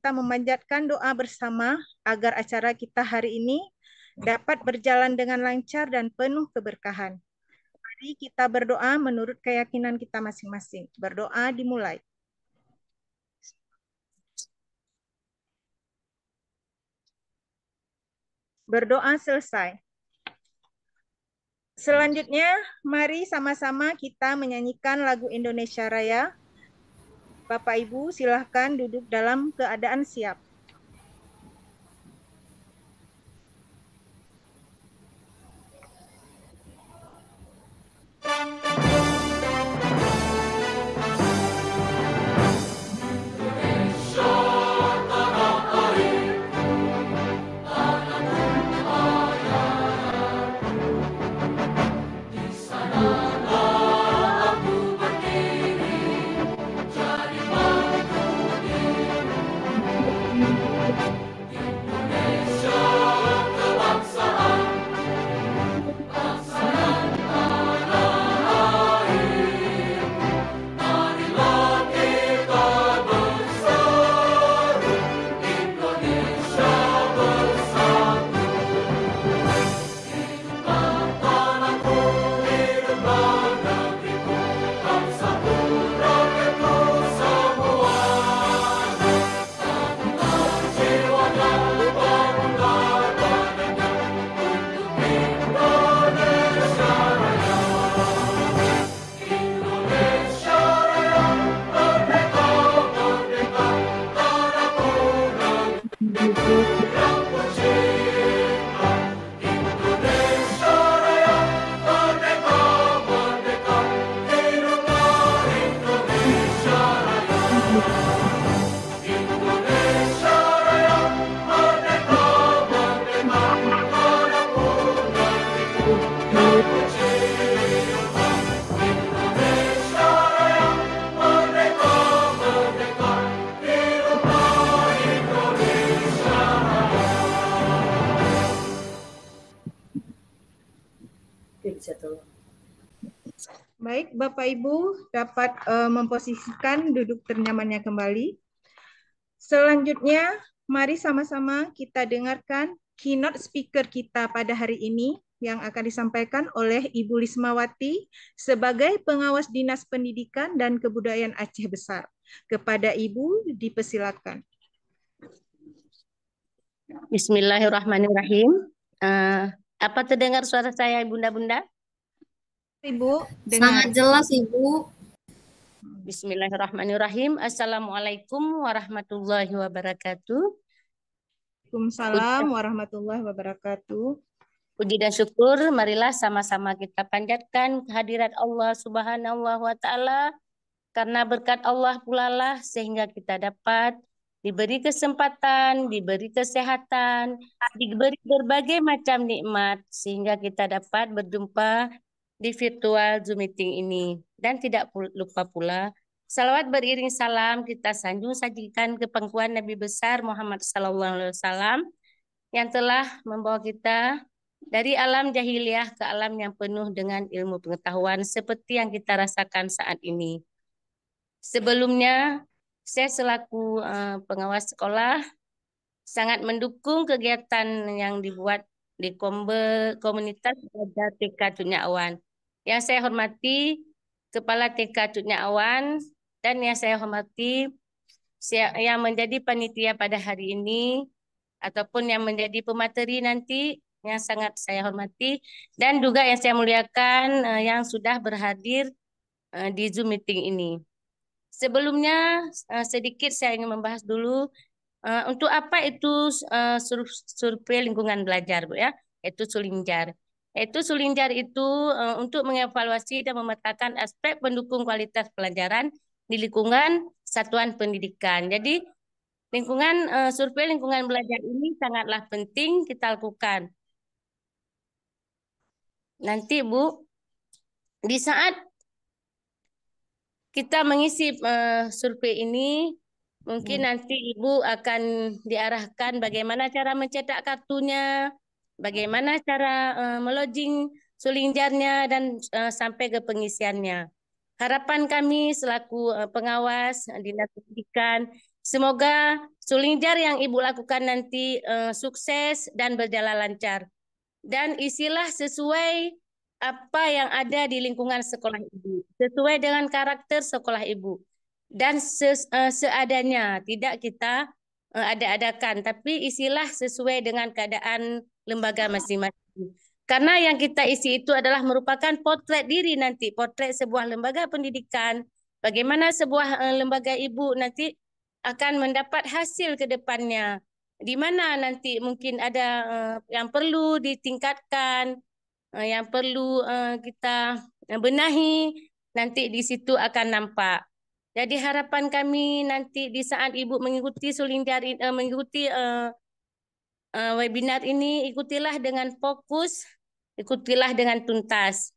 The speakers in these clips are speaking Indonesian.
kita memanjatkan doa bersama agar acara kita hari ini dapat berjalan dengan lancar dan penuh keberkahan. Mari kita berdoa menurut keyakinan kita masing-masing. Berdoa dimulai. Berdoa selesai. Selanjutnya, mari sama-sama kita menyanyikan lagu Indonesia Raya. Bapak Ibu, silahkan duduk dalam keadaan siap. Baik, Bapak Ibu dapat memposisikan duduk ternyamannya kembali. Selanjutnya, mari sama-sama kita dengarkan keynote speaker kita pada hari ini yang akan disampaikan oleh Ibu Lismawati sebagai pengawas Dinas Pendidikan dan Kebudayaan Aceh Besar. Kepada Ibu, dipersilakan. Bismillahirrahmanirrahim. Apa terdengar suara saya, Bunda-Bunda? Ibu, dengar. Sangat jelas, Ibu. Bismillahirrahmanirrahim. Assalamualaikum warahmatullahi wabarakatuh. Waalaikumsalam warahmatullahi wabarakatuh. Puji dan syukur, marilah sama-sama kita panjatkan kehadirat Allah Subhanahu wa Ta'ala, karena berkat Allah pula lah sehingga kita dapat diberi kesempatan, diberi kesehatan, diberi berbagai macam nikmat sehingga kita dapat berjumpa di virtual Zoom meeting ini. Dan tidak lupa pula, salawat beriring salam kita sanjung sajikan ke pangkuan Nabi besar Muhammad SAW yang telah membawa kita dari alam jahiliyah ke alam yang penuh dengan ilmu pengetahuan seperti yang kita rasakan saat ini. Sebelumnya, saya selaku pengawas sekolah sangat mendukung kegiatan yang dibuat di komunitas belajar TK Cutnya Awan. Yang saya hormati Kepala TK Cutnya Awan dan yang saya hormati yang menjadi panitia pada hari ini ataupun yang menjadi pemateri nanti yang sangat saya hormati, dan juga yang saya muliakan yang sudah berhadir di Zoom meeting ini. Sebelumnya sedikit saya ingin membahas dulu untuk apa itu survei lingkungan belajar, Bu, ya, yaitu Sulinjar. Sulinjar itu untuk mengevaluasi dan memetakan aspek pendukung kualitas pelajaran di lingkungan satuan pendidikan. Jadi survei lingkungan belajar ini sangatlah penting kita lakukan. Nanti, Bu, di saat kita mengisi survei ini, mungkin nanti Ibu akan diarahkan bagaimana cara mencetak kartunya, bagaimana cara melodging Sulinjarnya, dan sampai ke pengisiannya. Harapan kami selaku pengawas Dinas Pendidikan, Semoga Sulinjar yang Ibu lakukan nanti sukses dan berjalan lancar. Dan isilah sesuai apa yang ada di lingkungan sekolah Ibu. Sesuai dengan karakter sekolah Ibu. Dan seadanya, tidak kita ada-adakan. Tapi isilah sesuai dengan keadaan lembaga masing-masing. Karena yang kita isi itu adalah merupakan potret diri nanti. Potret sebuah lembaga pendidikan. Bagaimana sebuah lembaga Ibu nanti akan mendapat hasil ke depannya. Di mana nanti mungkin ada yang perlu ditingkatkan, yang perlu kita benahi, nanti di situ akan nampak. Jadi harapan kami nanti di saat Ibu mengikuti mengikuti webinar ini, ikutilah dengan fokus, ikutilah dengan tuntas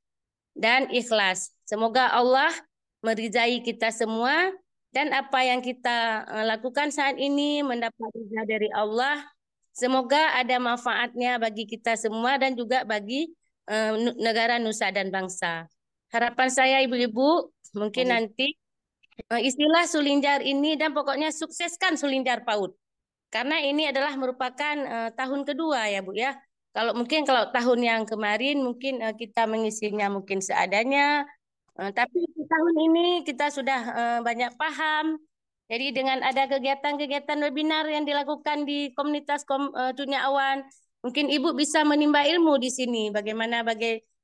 dan ikhlas. Semoga Allah meridai kita semua dan apa yang kita lakukan saat ini mendapat ridha dari Allah. Semoga ada manfaatnya bagi kita semua dan juga bagi negara, nusa dan bangsa. Harapan saya ibu-ibu mungkin nanti istilah Sulinjar ini dan pokoknya sukseskan Sulinjar PAUD. Karena ini adalah merupakan tahun kedua ya Bu ya. Kalau tahun yang kemarin mungkin kita mengisinya mungkin seadanya. Tapi di tahun ini kita sudah banyak paham. Jadi dengan ada kegiatan-kegiatan webinar yang dilakukan di komunitas Dunia Awan, mungkin Ibu bisa menimba ilmu di sini. Bagaimana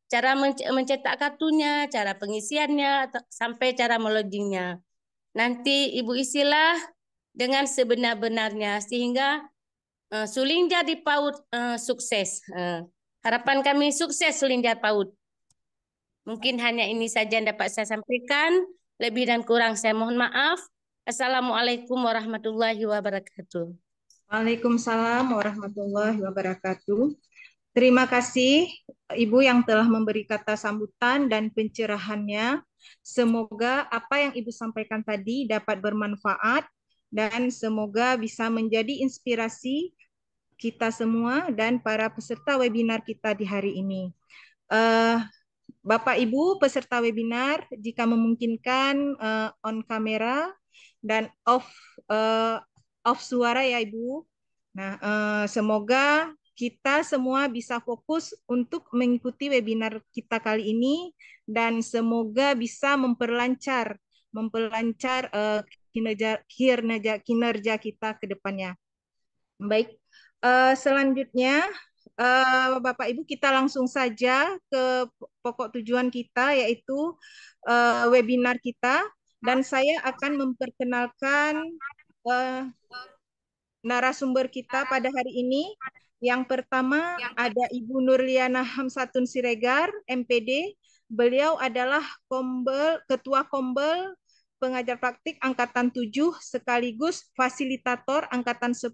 cara mencetak kartunya, cara pengisiannya, sampai cara melogingnya. Nanti Ibu isilah dengan sebenar-benarnya sehingga Sulinjar di PAUD sukses. Harapan kami sukses Sulinjar PAUD. Mungkin hanya ini saja yang dapat saya sampaikan. Lebih dan kurang saya mohon maaf. Assalamualaikum warahmatullahi wabarakatuh. Waalaikumsalam warahmatullahi wabarakatuh. Terima kasih Ibu yang telah memberi kata sambutan dan pencerahannya. Semoga apa yang Ibu sampaikan tadi dapat bermanfaat dan semoga bisa menjadi inspirasi kita semua dan para peserta webinar kita di hari ini. Bapak Ibu peserta webinar, jika memungkinkan on kamera dan off suara ya Ibu. Nah, semoga kita semua bisa fokus untuk mengikuti webinar kita kali ini dan semoga bisa memperlancar kinerja kita ke depannya. Baik, selanjutnya Bapak Ibu kita langsung saja ke pokok tujuan kita yaitu webinar kita dan saya akan memperkenalkan narasumber kita pada hari ini. Yang pertama ada Ibu Nurliana Hamsatun Siregar, MPD. Beliau adalah Ketua Kombel Pengajar Praktik Angkatan 7 sekaligus Fasilitator Angkatan 10.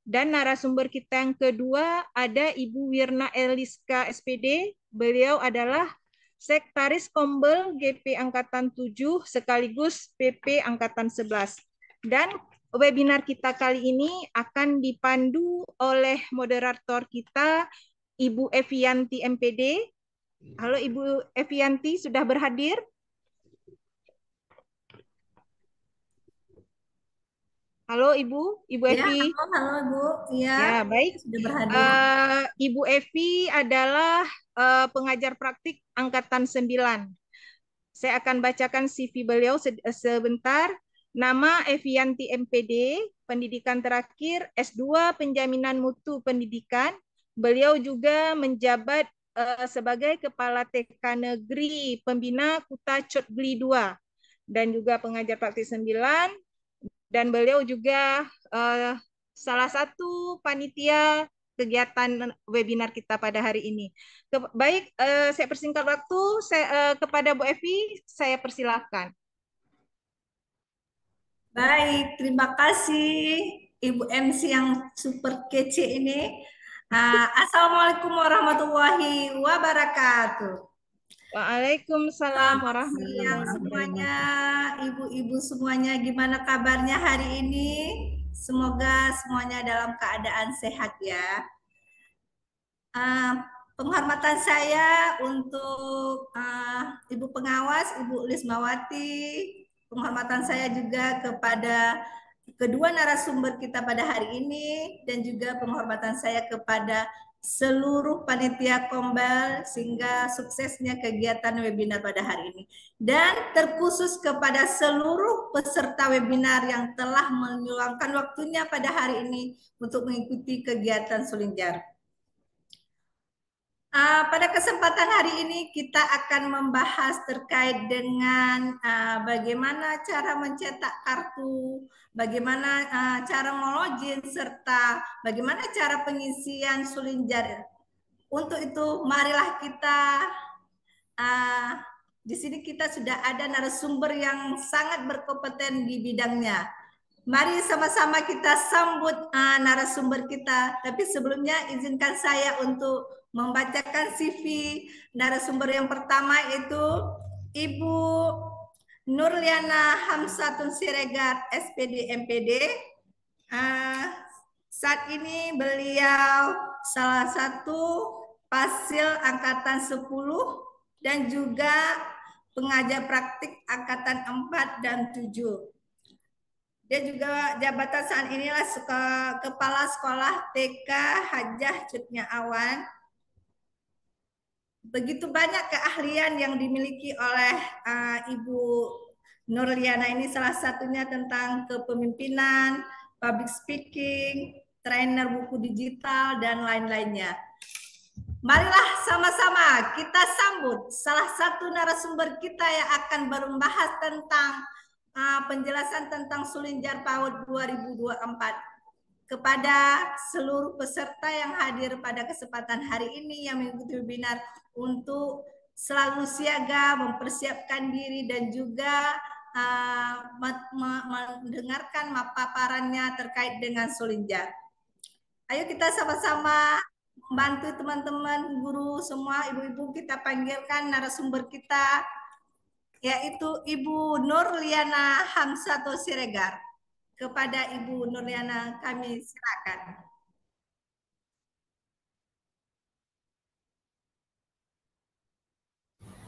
Dan narasumber kita yang kedua ada Ibu Wirna Eliska SPD. Beliau adalah Sekretaris Kombel GP Angkatan 7 sekaligus PP Angkatan 11. Dan webinar kita kali ini akan dipandu oleh moderator kita, Ibu Evianti MPD. Halo Ibu Evianti, sudah berhadir? Halo Ibu Evi. Ya, halo Bu. Ya, baik. Sudah berhadir. Ibu Evi adalah pengajar praktik Angkatan 9. Saya akan bacakan CV beliau sebentar. Nama Evianti MPD, pendidikan terakhir S2 Penjaminan Mutu Pendidikan. Beliau juga menjabat sebagai Kepala TK Negeri Pembina Kuta Cotgli 2 dan juga pengajar praktik 9. Dan beliau juga salah satu panitia kegiatan webinar kita pada hari ini. Baik, saya persingkat waktu. Kepada Bu Evi, saya persilahkan. Baik, terima kasih Ibu MC yang super kece ini. Assalamualaikum warahmatullahi wabarakatuh. Waalaikumsalam warahmatullahi warahmatullahi wabarakatuh. Semuanya, wabarakatuh. ibu-ibu semuanya, gimana kabarnya hari ini? Semoga semuanya dalam keadaan sehat ya. Penghormatan saya untuk Ibu Pengawas, Ibu Lismawati. Penghormatan saya juga kepada kedua narasumber kita pada hari ini dan juga penghormatan saya kepada seluruh panitia Kombel sehingga suksesnya kegiatan webinar pada hari ini. Dan terkhusus kepada seluruh peserta webinar yang telah meluangkan waktunya pada hari ini untuk mengikuti kegiatan Suling Jar. Pada kesempatan hari ini kita akan membahas terkait dengan bagaimana cara mencetak kartu, bagaimana cara melogin, serta bagaimana cara pengisian Suling Jar. Untuk itu, marilah kita di sini kita sudah ada narasumber yang sangat berkompeten di bidangnya. Mari sama-sama kita sambut narasumber kita. Tapi sebelumnya izinkan saya untuk membacakan CV narasumber yang pertama, yaitu Ibu Nurliana Hamsatun Siregar, SPD MPD. Saat ini beliau salah satu pasil angkatan 10 dan juga pengajar praktik angkatan 4 dan 7. Dia juga jabatan saat inilah Kepala Sekolah TK Hajah Cutnya Awan. Begitu banyak keahlian yang dimiliki oleh Ibu Nurliana ini, salah satunya tentang kepemimpinan, public speaking, trainer buku digital, dan lain-lainnya. Marilah sama-sama kita sambut salah satu narasumber kita yang akan membahas tentang penjelasan tentang Suling Jar PAUD 2024 kepada seluruh peserta yang hadir pada kesempatan hari ini yang mengikuti webinar untuk selalu siaga, mempersiapkan diri dan juga mendengarkan paparannya terkait dengan Suling Jar. Ayo kita sama-sama membantu teman-teman guru semua, ibu-ibu, kita panggilkan narasumber kita, yaitu Ibu Nurliana Hamsato Siregar. Kepada Ibu Nurliana kami silakan.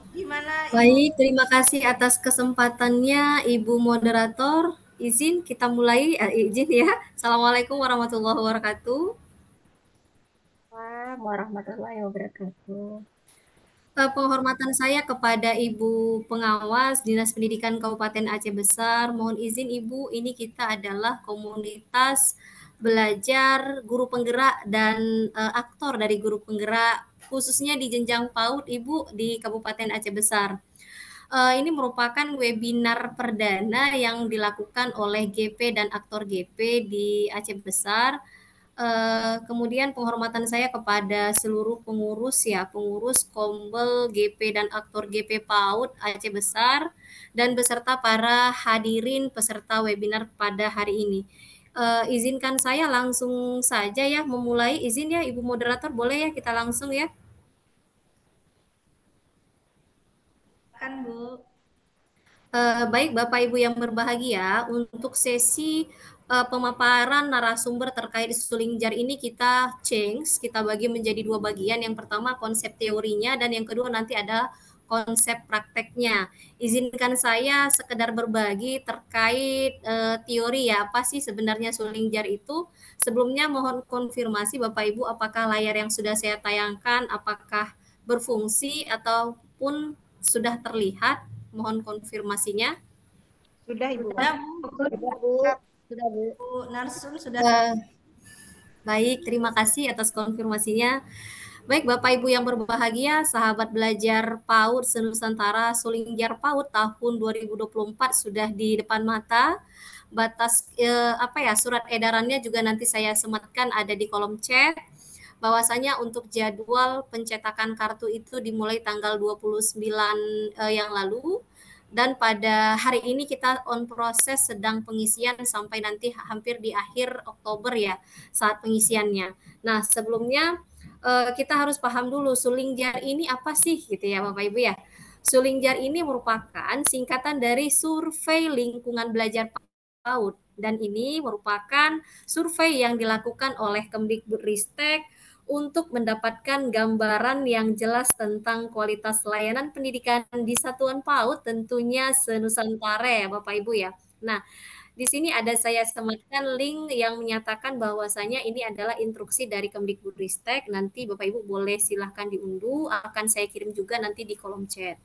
Gimana? Baik, terima kasih atas kesempatannya Ibu Moderator. Izin kita mulai, izin ya. Assalamualaikum warahmatullahi wabarakatuh. Waalaikumsalam warahmatullahi wabarakatuh. Penghormatan saya kepada Ibu Pengawas Dinas Pendidikan Kabupaten Aceh Besar. Mohon izin Ibu, ini kita adalah komunitas belajar guru penggerak dan aktor dari guru penggerak, khususnya di jenjang PAUD Ibu di Kabupaten Aceh Besar. Ini merupakan webinar perdana yang dilakukan oleh GP dan aktor GP di Aceh Besar. Kemudian penghormatan saya kepada seluruh pengurus Kombel GP dan aktor GP PAUD Aceh Besar dan beserta para hadirin peserta webinar pada hari ini. Izinkan saya langsung saja ya memulai. Izin ya Ibu Moderator, boleh ya kita langsung ya? Kan Bu. Baik Bapak Ibu yang berbahagia, untuk sesi pemaparan narasumber terkait Suling Jar ini kita bagi menjadi dua bagian. Yang pertama konsep teorinya dan yang kedua nanti ada konsep prakteknya. Izinkan saya sekedar berbagi terkait teori ya, apa sih sebenarnya Suling Jar itu. Sebelumnya mohon konfirmasi Bapak Ibu apakah layar yang sudah saya tayangkan apakah berfungsi ataupun sudah terlihat. Mohon konfirmasinya. Sudah Ibu. Sudah Bu. Sudah Bu. Sudah Bu. Bu Narsum sudah. Baik, terima kasih atas konfirmasinya. Baik Bapak Ibu yang berbahagia, sahabat belajar PAUD se-Nusantara, Suling Jar PAUD tahun 2024 sudah di depan mata. Batas surat edarannya juga nanti saya sematkan ada di kolom chat. Bahwasanya untuk jadwal pencetakan kartu itu dimulai tanggal 29 yang lalu, dan pada hari ini kita on proses sedang pengisian sampai nanti hampir di akhir Oktober ya saat pengisiannya. Nah sebelumnya kita harus paham dulu Suling Jar ini apa sih gitu ya Bapak Ibu ya. Suling Jar ini merupakan singkatan dari Survei Lingkungan Belajar PAUD, dan ini merupakan survei yang dilakukan oleh Kemdikbudristek untuk mendapatkan gambaran yang jelas tentang kualitas layanan pendidikan di satuan PAUD tentunya se-Nusantara ya Bapak Ibu ya. Nah, Di sini ada saya sematkan link yang menyatakan bahwasanya ini adalah instruksi dari Kemdikbudristek. Nanti Bapak Ibu boleh silahkan diunduh, akan saya kirim juga nanti di kolom chat.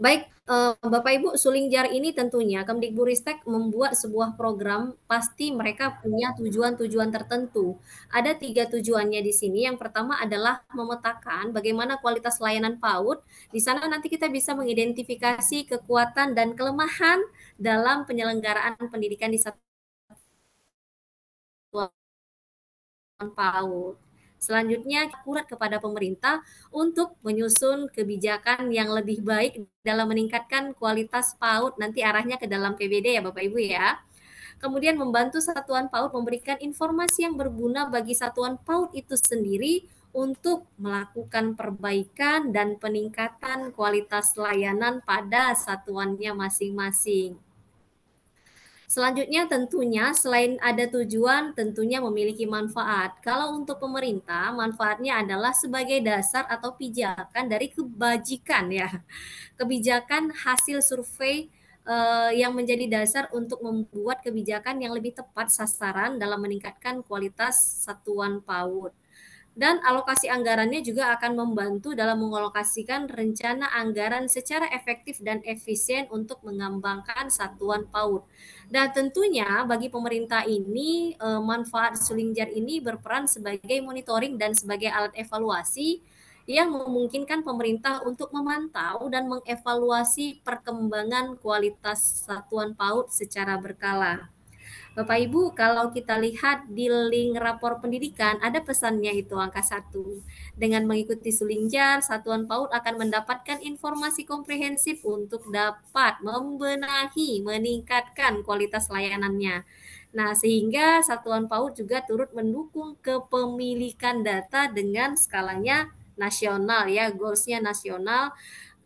Baik, Bapak Ibu, Sulingjar ini tentunya Kemdikbudristek membuat sebuah program, pasti mereka punya tujuan-tujuan tertentu. Ada 3 tujuannya di sini. Yang pertama adalah memetakan bagaimana kualitas layanan PAUD. Di sana nanti kita bisa mengidentifikasi kekuatan dan kelemahan dalam penyelenggaraan pendidikan di satuan PAUD. Selanjutnya, akurat kepada pemerintah untuk menyusun kebijakan yang lebih baik dalam meningkatkan kualitas PAUD, nanti arahnya ke dalam PBD ya Bapak Ibu ya. Kemudian membantu satuan PAUD memberikan informasi yang berguna bagi satuan PAUD itu sendiri untuk melakukan perbaikan dan peningkatan kualitas layanan pada satuannya masing-masing. Selanjutnya tentunya selain ada tujuan, tentunya memiliki manfaat. Kalau untuk pemerintah, manfaatnya adalah sebagai dasar atau pijakan dari kebajikan ya. Kebijakan hasil survei yang menjadi dasar untuk membuat kebijakan yang lebih tepat sasaran dalam meningkatkan kualitas satuan PAUD. Dan alokasi anggarannya juga akan membantu dalam mengalokasikan rencana anggaran secara efektif dan efisien untuk mengembangkan satuan PAUD. Dan tentunya bagi pemerintah ini manfaat Sulingjar ini berperan sebagai monitoring dan sebagai alat evaluasi yang memungkinkan pemerintah untuk memantau dan mengevaluasi perkembangan kualitas satuan PAUD secara berkala. Bapak Ibu, kalau kita lihat di link rapor pendidikan, ada pesannya itu angka 1. Dengan mengikuti Sulingjar, Satuan PAUD akan mendapatkan informasi komprehensif untuk dapat membenahi, meningkatkan kualitas layanannya. Nah, sehingga Satuan PAUD juga turut mendukung kepemilikan data dengan skalanya nasional ya, goals-nya nasional,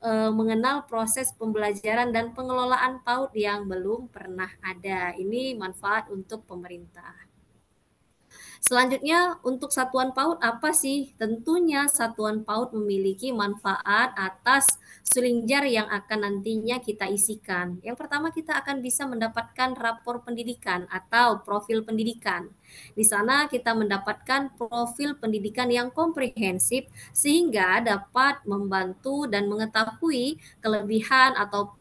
mengenal proses pembelajaran dan pengelolaan PAUD yang belum pernah ada. Ini manfaat untuk pemerintah. Selanjutnya untuk satuan PAUD apa sih? Tentunya satuan PAUD memiliki manfaat atas Sulingjar yang akan nantinya kita isikan. Yang pertama kita akan bisa mendapatkan rapor pendidikan atau profil pendidikan. Di sana kita mendapatkan profil pendidikan yang komprehensif sehingga dapat membantu dan mengetahui kelebihan atau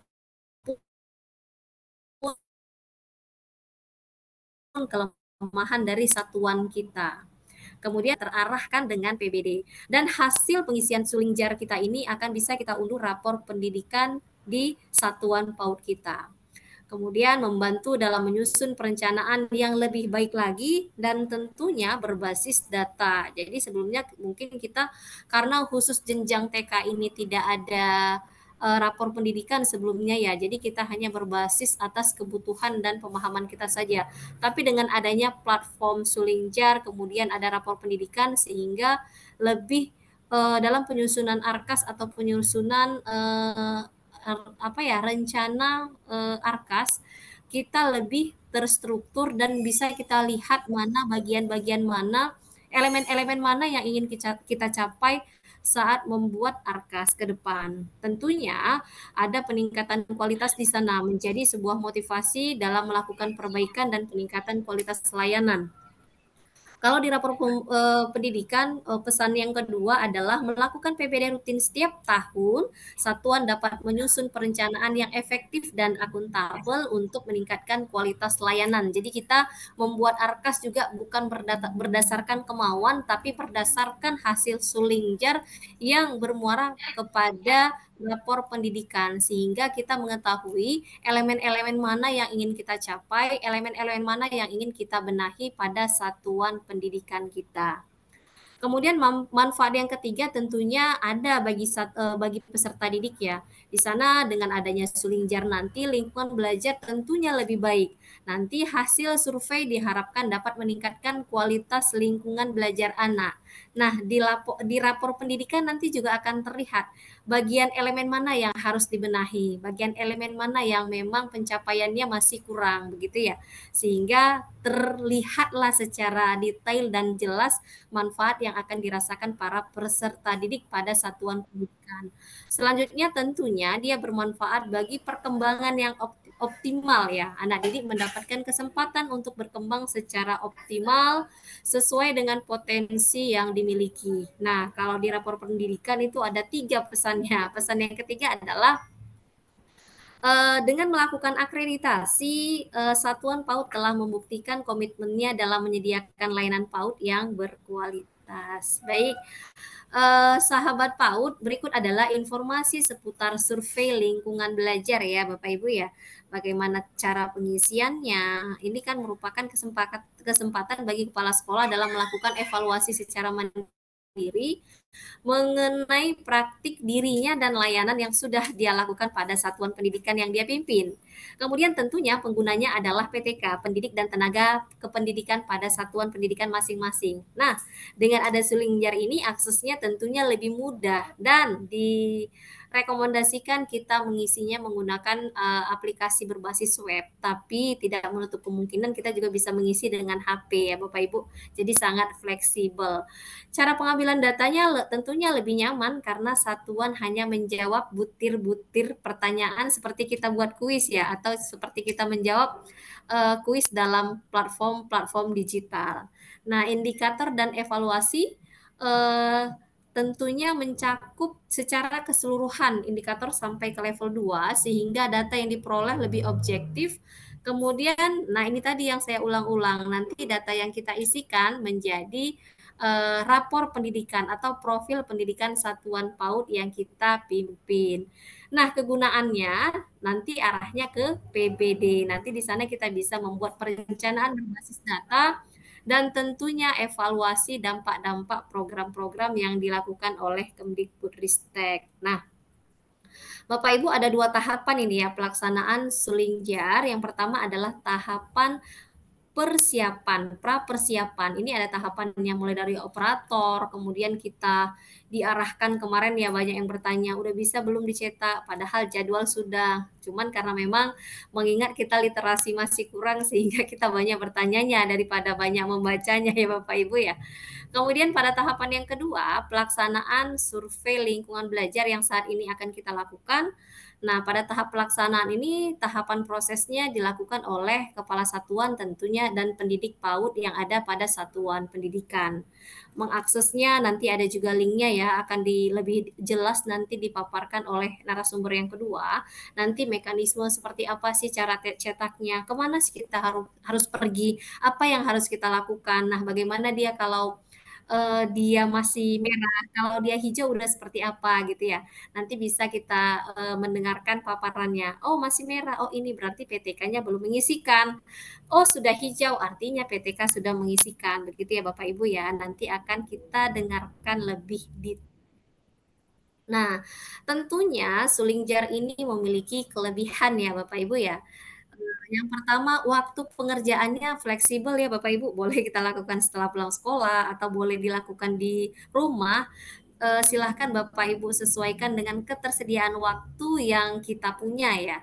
kelemahan dari satuan kita. Kemudian terarahkan dengan PBD. Dan hasil pengisian Sulingjar kita ini akan bisa kita unduh rapor pendidikan di satuan PAUD kita. Kemudian membantu dalam menyusun perencanaan yang lebih baik lagi dan tentunya berbasis data. Jadi sebelumnya mungkin kita karena khusus jenjang TK ini tidak ada rapor pendidikan sebelumnya ya. Jadi kita hanya berbasis atas kebutuhan dan pemahaman kita saja. Tapi dengan adanya platform Sulingjar, kemudian ada rapor pendidikan sehingga lebih dalam penyusunan ARKAS atau penyusunan rencana ARKAS kita lebih terstruktur dan bisa kita lihat mana bagian-bagian mana elemen-elemen mana yang ingin kita capai saat membuat ARKAS ke depan. Tentunya ada peningkatan kualitas di sana menjadi sebuah motivasi dalam melakukan perbaikan dan peningkatan kualitas layanan. Kalau di rapor pendidikan, pesan yang kedua adalah melakukan PBD rutin setiap tahun, satuan dapat menyusun perencanaan yang efektif dan akuntabel untuk meningkatkan kualitas layanan. Jadi kita membuat ARKAS juga bukan berdasarkan kemauan, tapi berdasarkan hasil Sulingjar yang bermuara kepada rapor pendidikan sehingga kita mengetahui elemen-elemen mana yang ingin kita capai, elemen-elemen mana yang ingin kita benahi pada satuan pendidikan kita. Kemudian manfaat yang ketiga tentunya ada bagi peserta didik ya. Di sana dengan adanya Sulingjar nanti lingkungan belajar tentunya lebih baik. Nanti hasil survei diharapkan dapat meningkatkan kualitas lingkungan belajar anak. Nah, di rapor pendidikan nanti juga akan terlihat bagian elemen mana yang harus dibenahi, bagian elemen mana yang memang pencapaiannya masih kurang begitu ya. Sehingga terlihatlah secara detail dan jelas manfaat yang akan dirasakan para peserta didik pada satuan pendidikan. Selanjutnya tentunya dia bermanfaat bagi perkembangan yang optimal ya. Anak didik mendapatkan kesempatan untuk berkembang secara optimal sesuai dengan potensi yang dimiliki. Nah, kalau di rapor pendidikan itu ada 3 pesannya. Pesan yang ketiga adalah dengan melakukan akreditasi, Satuan PAUD telah membuktikan komitmennya dalam menyediakan layanan PAUD yang berkualitas. Baik, sahabat PAUD, berikut adalah informasi seputar survei lingkungan belajar ya Bapak Ibu ya. Bagaimana cara pengisiannya? Ini kan merupakan kesempatan bagi kepala sekolah dalam melakukan evaluasi secara mandiri mengenai praktik dirinya dan layanan yang sudah dia lakukan pada satuan pendidikan yang dia pimpin. Kemudian tentunya penggunanya adalah PTK, pendidik dan tenaga kependidikan pada satuan pendidikan masing-masing. Nah, dengan ada Sulingjar ini aksesnya tentunya lebih mudah dan direkomendasikan kita mengisinya menggunakan aplikasi berbasis web, tapi tidak menutup kemungkinan kita juga bisa mengisi dengan HP ya Bapak Ibu. Jadi sangat fleksibel. Cara pengambilan datanya tentunya lebih nyaman karena satuan hanya menjawab butir-butir pertanyaan seperti kita buat kuis ya, atau seperti kita menjawab kuis dalam platform-platform digital. Nah, indikator dan evaluasi tentunya mencakup secara keseluruhan indikator sampai ke level 2 sehingga data yang diperoleh lebih objektif. Kemudian, nah ini tadi yang saya ulang-ulang, nanti data yang kita isikan menjadi rapor pendidikan atau profil pendidikan satuan PAUD yang kita pimpin. Nah, kegunaannya nanti arahnya ke PBD. Nanti di sana kita bisa membuat perencanaan berbasis data dan tentunya evaluasi dampak-dampak program-program yang dilakukan oleh Kemdikbudristek. Nah, Bapak Ibu ada 2 tahapan ini ya pelaksanaan Sulingjar. Yang pertama adalah tahapan pra-persiapan. Ini ada tahapannya mulai dari operator, kemudian kita diarahkan kemarin ya banyak yang bertanya, udah bisa belum dicetak? Padahal jadwal sudah. Cuman karena memang mengingat kita literasi masih kurang sehingga kita banyak bertanyanya daripada banyak membacanya ya Bapak Ibu ya. Kemudian pada tahapan yang kedua, pelaksanaan survei lingkungan belajar yang saat ini akan kita lakukan. Nah, pada tahap pelaksanaan ini, tahapan prosesnya dilakukan oleh kepala satuan tentunya dan pendidik PAUD yang ada pada satuan pendidikan. Mengaksesnya nanti ada juga linknya ya, akan lebih jelas nanti dipaparkan oleh narasumber yang kedua. Nanti mekanisme seperti apa sih cara cetaknya, kemana sih kita harus pergi, apa yang harus kita lakukan. Nah, bagaimana dia kalau dia masih merah, kalau dia hijau udah seperti apa gitu ya. Nanti bisa kita mendengarkan paparannya. Oh masih merah, oh ini berarti PTK-nya belum mengisikan. Oh sudah hijau, artinya PTK sudah mengisikan. Begitu ya Bapak Ibu ya. Nanti akan kita dengarkan lebih detail. Nah, tentunya Sulingjar ini memiliki kelebihan ya Bapak Ibu ya. Yang pertama, waktu pengerjaannya fleksibel ya Bapak Ibu, boleh kita lakukan setelah pulang sekolah atau boleh dilakukan di rumah. Silahkan Bapak Ibu sesuaikan dengan ketersediaan waktu yang kita punya ya.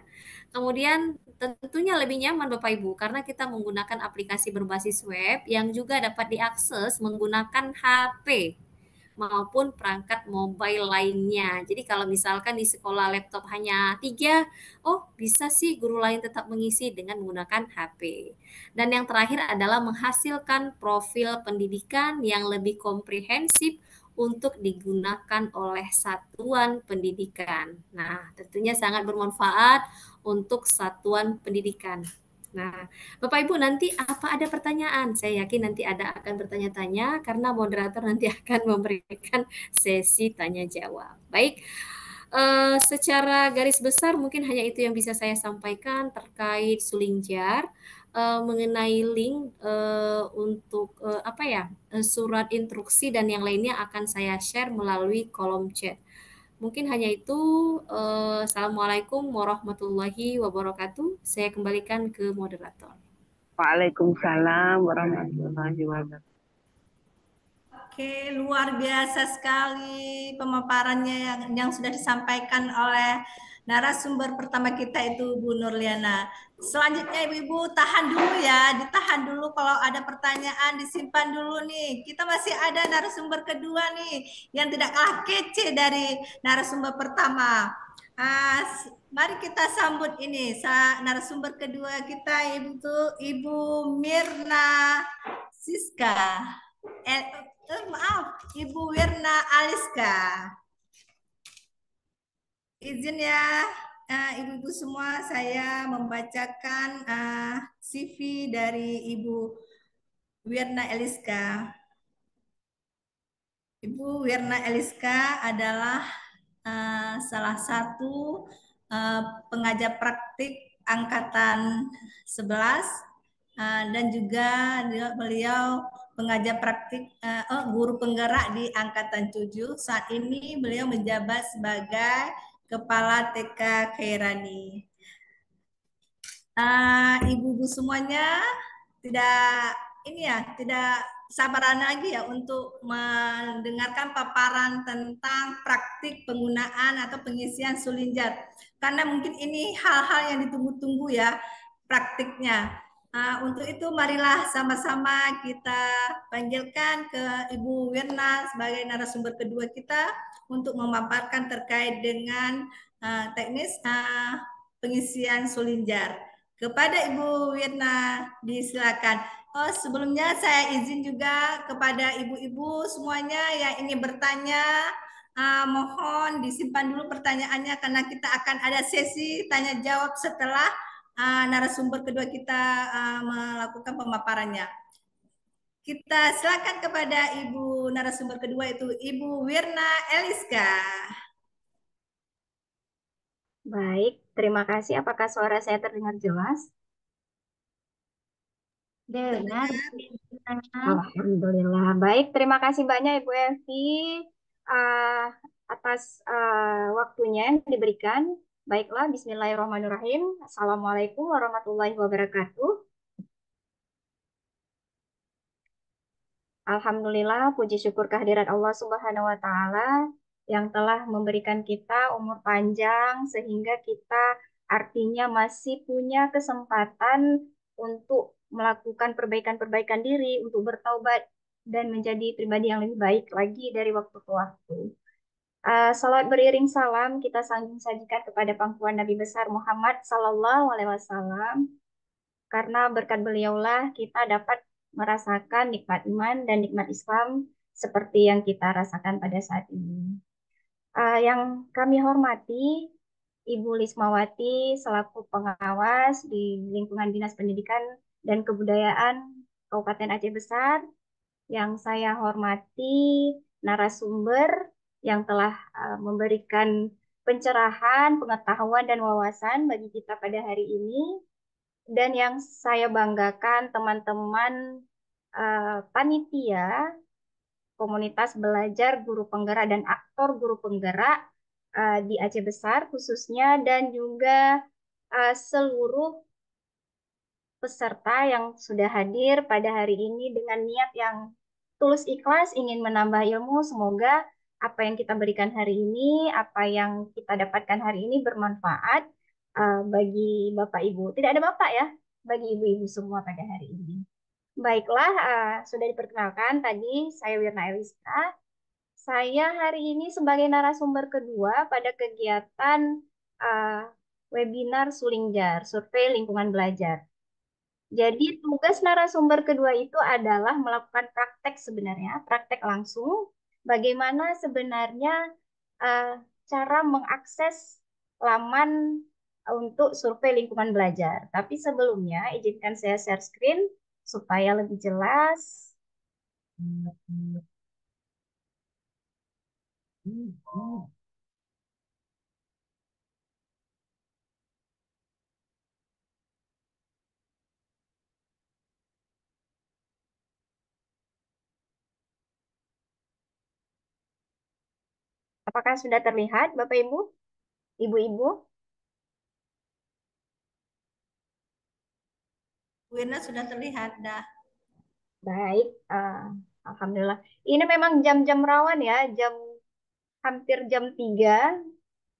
Kemudian tentunya lebih nyaman Bapak Ibu karena kita menggunakan aplikasi berbasis web yang juga dapat diakses menggunakan HP maupun perangkat mobile lainnya. Jadi kalau misalkan di sekolah laptop hanya 3, oh bisa sih guru lain tetap mengisi dengan menggunakan HP. Dan yang terakhir adalah menghasilkan profil pendidikan yang lebih komprehensif untuk digunakan oleh satuan pendidikan. Nah, tentunya sangat bermanfaat untuk satuan pendidikan. Nah, Bapak Ibu nanti apa ada pertanyaan? Saya yakin nanti akan bertanya-tanya karena moderator nanti akan memberikan sesi tanya jawab. Baik, secara garis besar mungkin hanya itu yang bisa saya sampaikan terkait Sulingjar. Mengenai link untuk surat instruksi dan yang lainnya akan saya share melalui kolom chat. Mungkin hanya itu. Assalamualaikum warahmatullahi wabarakatuh. Saya kembalikan ke moderator. Waalaikumsalam warahmatullahi wabarakatuh. Oke, luar biasa sekali pemaparannya yang sudah disampaikan oleh narasumber pertama kita itu Bu Nurliana. Selanjutnya Ibu-ibu tahan dulu ya, ditahan dulu kalau ada pertanyaan disimpan dulu nih. Kita masih ada narasumber kedua nih yang tidak kalah kece dari narasumber pertama. Mari kita sambut ini narasumber kedua kita Ibu Mirna Siska. Maaf, Ibu Wirna Aliska. Izin ya, ibu-ibu semua, saya membacakan CV dari Ibu Wirna Eliska. Ibu Wirna Eliska adalah salah satu pengajar praktik angkatan 11 dan juga beliau pengajar praktik guru penggerak di angkatan 7. Saat ini beliau menjabat sebagai Kepala TK Khairani. Ibu-ibu semuanya tidak sabaran lagi ya untuk mendengarkan paparan tentang praktik penggunaan atau pengisian sulinjar. Karena mungkin ini hal-hal yang ditunggu-tunggu ya praktiknya. Untuk itu marilah sama-sama kita panggilkan ke Ibu Wirna sebagai narasumber kedua kita untuk memaparkan terkait dengan teknis pengisian sulinjar. Kepada Ibu Wirna, disilakan. Sebelumnya saya izin juga kepada ibu-ibu semuanya yang ingin bertanya, mohon disimpan dulu pertanyaannya karena kita akan ada sesi tanya jawab setelah narasumber kedua kita melakukan pemaparannya. Kita silakan kepada Ibu narasumber kedua itu Ibu Wirna Eliska. Baik, terima kasih. Apakah suara saya terdengar jelas? Dengar. Alhamdulillah. Baik, terima kasih banyak Ibu Evi atas waktunya yang diberikan. Baiklah, Bismillahirrahmanirrahim. Assalamualaikum warahmatullahi wabarakatuh. Alhamdulillah, puji syukur kehadirat Allah Subhanahu wa Ta'ala yang telah memberikan kita umur panjang sehingga kita artinya masih punya kesempatan untuk melakukan perbaikan-perbaikan diri, untuk bertaubat dan menjadi pribadi yang lebih baik lagi dari waktu ke waktu. Salawat beriring salam kita sajikan kepada pangkuan Nabi besar Muhammad Sallallahu Alaihi Wasallam, karena berkat beliaulah kita dapat merasakan nikmat iman dan nikmat Islam seperti yang kita rasakan pada saat ini. Yang kami hormati Ibu Lismawati selaku pengawas di lingkungan Dinas Pendidikan dan Kebudayaan Kabupaten Aceh Besar. Yang saya hormati narasumber yang telah memberikan pencerahan, pengetahuan, dan wawasan bagi kita pada hari ini. Dan yang saya banggakan teman-teman panitia, komunitas belajar guru penggerak dan aktor guru penggerak di Aceh Besar khususnya, dan juga seluruh peserta yang sudah hadir pada hari ini dengan niat yang tulus ikhlas ingin menambah ilmu. Semoga apa yang kita berikan hari ini, apa yang kita dapatkan hari ini bermanfaat bagi Bapak Ibu. Tidak ada Bapak ya, bagi ibu-ibu semua pada hari ini. Baiklah, sudah diperkenalkan tadi, saya Wirna Eliska. Saya hari ini sebagai narasumber kedua pada kegiatan webinar Sulingjar, Survei Lingkungan Belajar. Jadi tugas narasumber kedua itu adalah melakukan praktek sebenarnya, praktek langsung, bagaimana sebenarnya cara mengakses laman untuk survei lingkungan belajar. Tapi sebelumnya izinkan saya share screen supaya lebih jelas. Apakah sudah terlihat, Bapak Ibu? Ibu-ibu? Wirna sudah terlihat dah. Baik, Alhamdulillah. Ini memang jam-jam rawan ya, hampir jam 3,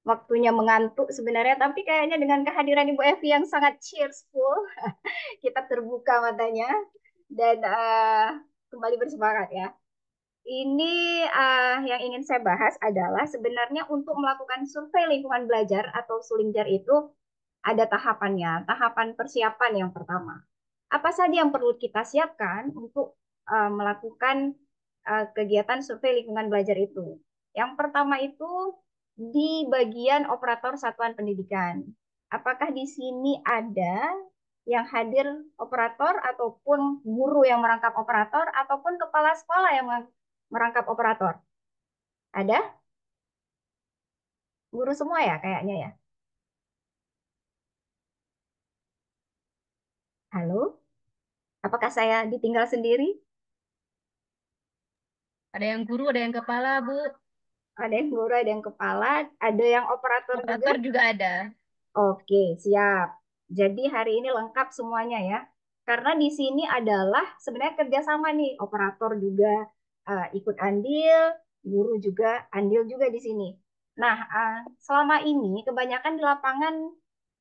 waktunya mengantuk sebenarnya, tapi kayaknya dengan kehadiran Ibu Evi yang sangat cheerful, kita terbuka matanya dan kembali bersemangat ya. Ini yang ingin saya bahas adalah sebenarnya untuk melakukan survei lingkungan belajar atau Sulingjar itu ada tahapannya. Tahapan persiapan yang pertama. Apa saja yang perlu kita siapkan untuk melakukan kegiatan survei lingkungan belajar itu? Yang pertama itu di bagian operator satuan pendidikan. Apakah di sini ada yang hadir operator ataupun guru yang merangkap operator ataupun kepala sekolah yang merangkap operator? Ada? Guru semua ya kayaknya ya. Halo? Apakah saya ditinggal sendiri? Ada yang guru, ada yang kepala, Bu. Ada yang guru, ada yang kepala, ada yang operator juga? Operator juga ada. Oke, siap. Jadi hari ini lengkap semuanya ya. Karena di sini adalah sebenarnya kerjasama nih, operator juga ikut andil, guru juga andil juga di sini. Nah, selama ini kebanyakan di lapangan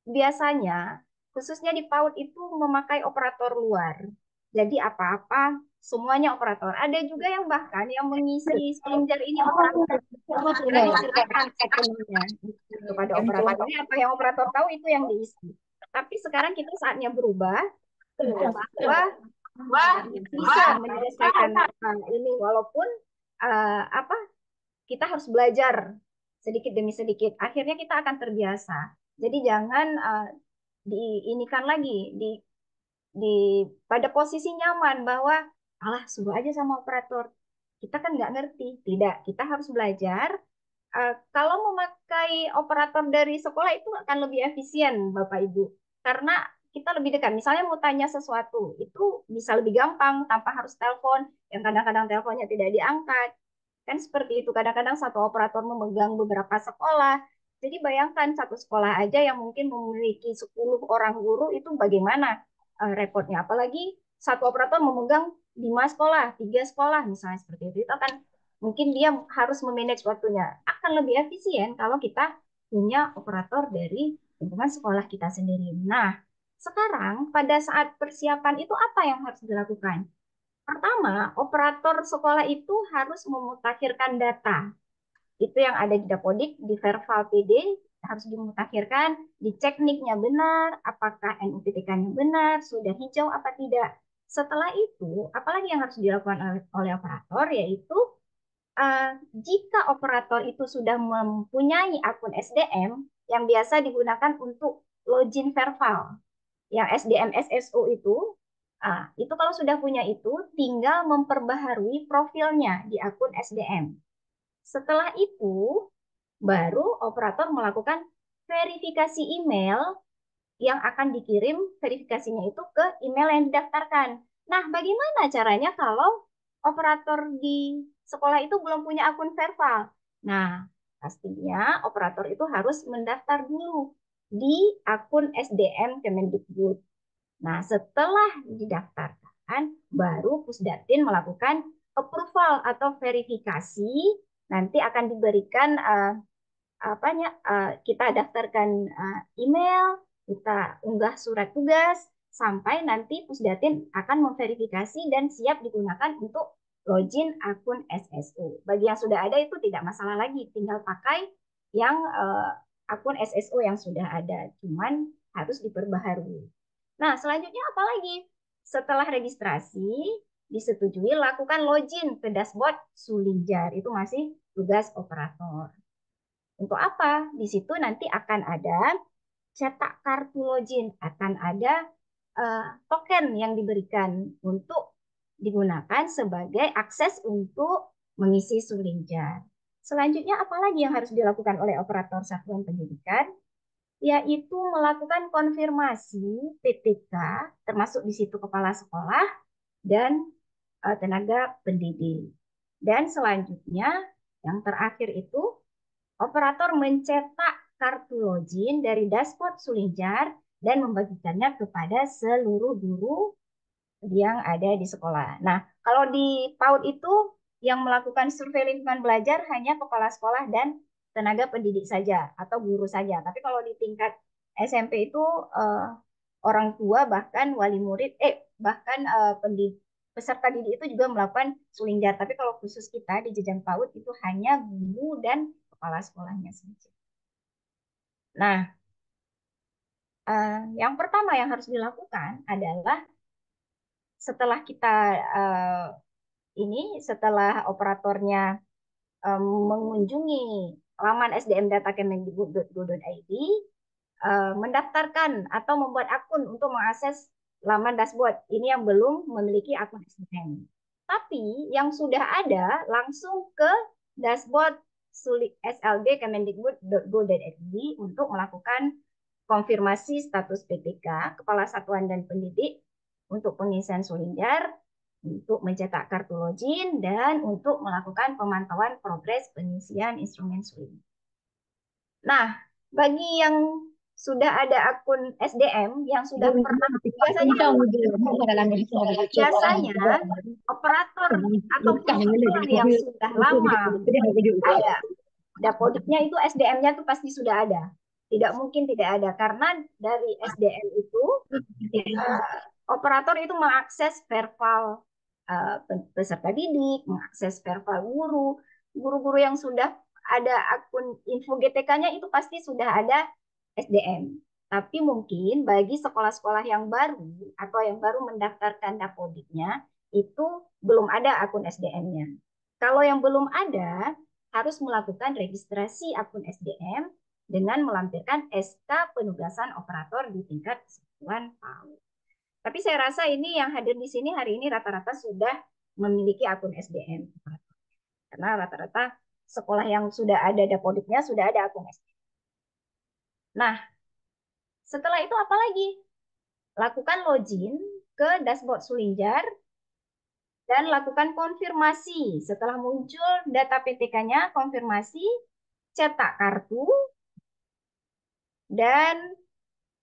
biasanya, khususnya di PAUD itu memakai operator luar. Jadi apa-apa semuanya operator. Ada juga yang bahkan yang mengisi Sulingjar ini operator. Kira diserahkan sepenuhnya kepada operator. Jadi apa yang operator tahu itu yang diisi. Tapi sekarang kita saatnya berubah bahwa bisa menyelesaikan ini walaupun apa kita harus belajar sedikit demi sedikit. Akhirnya kita akan terbiasa. Jadi jangan diinikan lagi pada posisi nyaman bahwa alah suruh aja sama operator. Kita kan nggak ngerti. Tidak, kita harus belajar. Kalau memakai operator dari sekolah itu akan lebih efisien, Bapak Ibu. Karena kita lebih dekat. Misalnya mau tanya sesuatu, itu bisa lebih gampang tanpa harus telepon. Yang kadang-kadang teleponnya tidak diangkat. Kan seperti itu. Kadang-kadang satu operator memegang beberapa sekolah. Jadi bayangkan satu sekolah aja yang mungkin memiliki 10 orang guru itu bagaimana repotnya. Apalagi satu operator memegang 5 sekolah, 3 sekolah misalnya seperti itu. Itu akan mungkin dia harus memanage waktunya. Akan lebih efisien kalau kita punya operator dari lingkungan sekolah kita sendiri. Nah, sekarang pada saat persiapan itu apa yang harus dilakukan? Pertama, operator sekolah itu harus memutakhirkan data. Itu yang ada di Dapodik, di Verbal PD, harus dimutakhirkan, dicek NIK-nya benar, apakah NUPTK-nya benar, sudah hijau apa tidak. Setelah itu, apalagi yang harus dilakukan oleh operator, yaitu jika operator itu sudah mempunyai akun SDM yang biasa digunakan untuk login verbal, yang SDM SSO itu kalau sudah punya itu tinggal memperbaharui profilnya di akun SDM. Setelah itu baru operator melakukan verifikasi email yang akan dikirim verifikasinya itu ke email yang didaftarkan. Nah, bagaimana caranya kalau operator di sekolah itu belum punya akun verbal? Nah, pastinya operator itu harus mendaftar dulu di akun SDM Kemendikbud. Nah, setelah didaftarkan, baru Pusdatin melakukan approval atau verifikasi. Nanti akan diberikan kita daftarkan email, kita unggah surat tugas, sampai nanti Pusdatin akan memverifikasi dan siap digunakan untuk login akun SSO. Bagi yang sudah ada itu tidak masalah lagi, tinggal pakai yang akun SSO yang sudah ada, cuman harus diperbaharui. Nah, selanjutnya apa lagi? Setelah registrasi, disetujui lakukan login ke dashboard Sulingjar. Itu masih tugas operator. Untuk apa? Di situ nanti akan ada cetak kartu login, akan ada token yang diberikan untuk digunakan sebagai akses untuk mengisi Sulingjar. Selanjutnya apa lagi yang harus dilakukan oleh operator satuan pendidikan? Yaitu melakukan konfirmasi PTK, termasuk di situ kepala sekolah dan tenaga pendidik. Dan selanjutnya, yang terakhir itu, operator mencetak kartu login dari dashboard Sulingjar dan membagikannya kepada seluruh guru yang ada di sekolah. Nah, kalau di PAUD itu yang melakukan survei lingkungan belajar hanya kepala sekolah dan tenaga pendidik saja atau guru saja. Tapi kalau di tingkat SMP itu orang tua bahkan wali murid, bahkan peserta didik itu juga melakukan Sulingjar. Tapi kalau khusus kita di jenjang PAUD itu hanya guru dan kepala sekolahnya saja. Nah, yang pertama yang harus dilakukan adalah setelah kita setelah operatornya mengunjungi laman sdmdata.kemendikbud.go.id, mendaftarkan atau membuat akun untuk mengakses laman dashboard. Ini yang belum memiliki akun SDM. Tapi yang sudah ada langsung ke dashboard slb.kemendikbud.go.id untuk melakukan konfirmasi status PTK, Kepala Satuan dan Pendidik, untuk pengisian Sulingjar, untuk mencetak kartu login, dan untuk melakukan pemantauan progres pengisian instrumen Sulingjar. Nah, bagi yang sudah ada akun SDM yang sudah pernah biasanya operator atau penjual yang sudah lama ada dapodiknya itu SDM-nya tuh pasti sudah ada. Tidak mungkin tidak ada karena dari SDM itu operator itu mengakses verbal peserta didik, mengakses verbal guru-guru yang sudah ada akun info GTK-nya itu pasti sudah ada SDM. Tapi mungkin bagi sekolah-sekolah yang baru atau yang baru mendaftarkan dapodiknya itu belum ada akun SDM-nya. Kalau yang belum ada, harus melakukan registrasi akun SDM dengan melampirkan SK penugasan operator di tingkat kesatuan PAUD. Tapi saya rasa ini yang hadir di sini hari ini rata-rata sudah memiliki akun SDM. Karena rata-rata sekolah yang sudah ada dapodiknya sudah ada akun SDM. Nah, setelah itu apa lagi? Lakukan login ke dashboard Sulingjar dan lakukan konfirmasi. Setelah muncul data PTK-nya, konfirmasi, cetak kartu, dan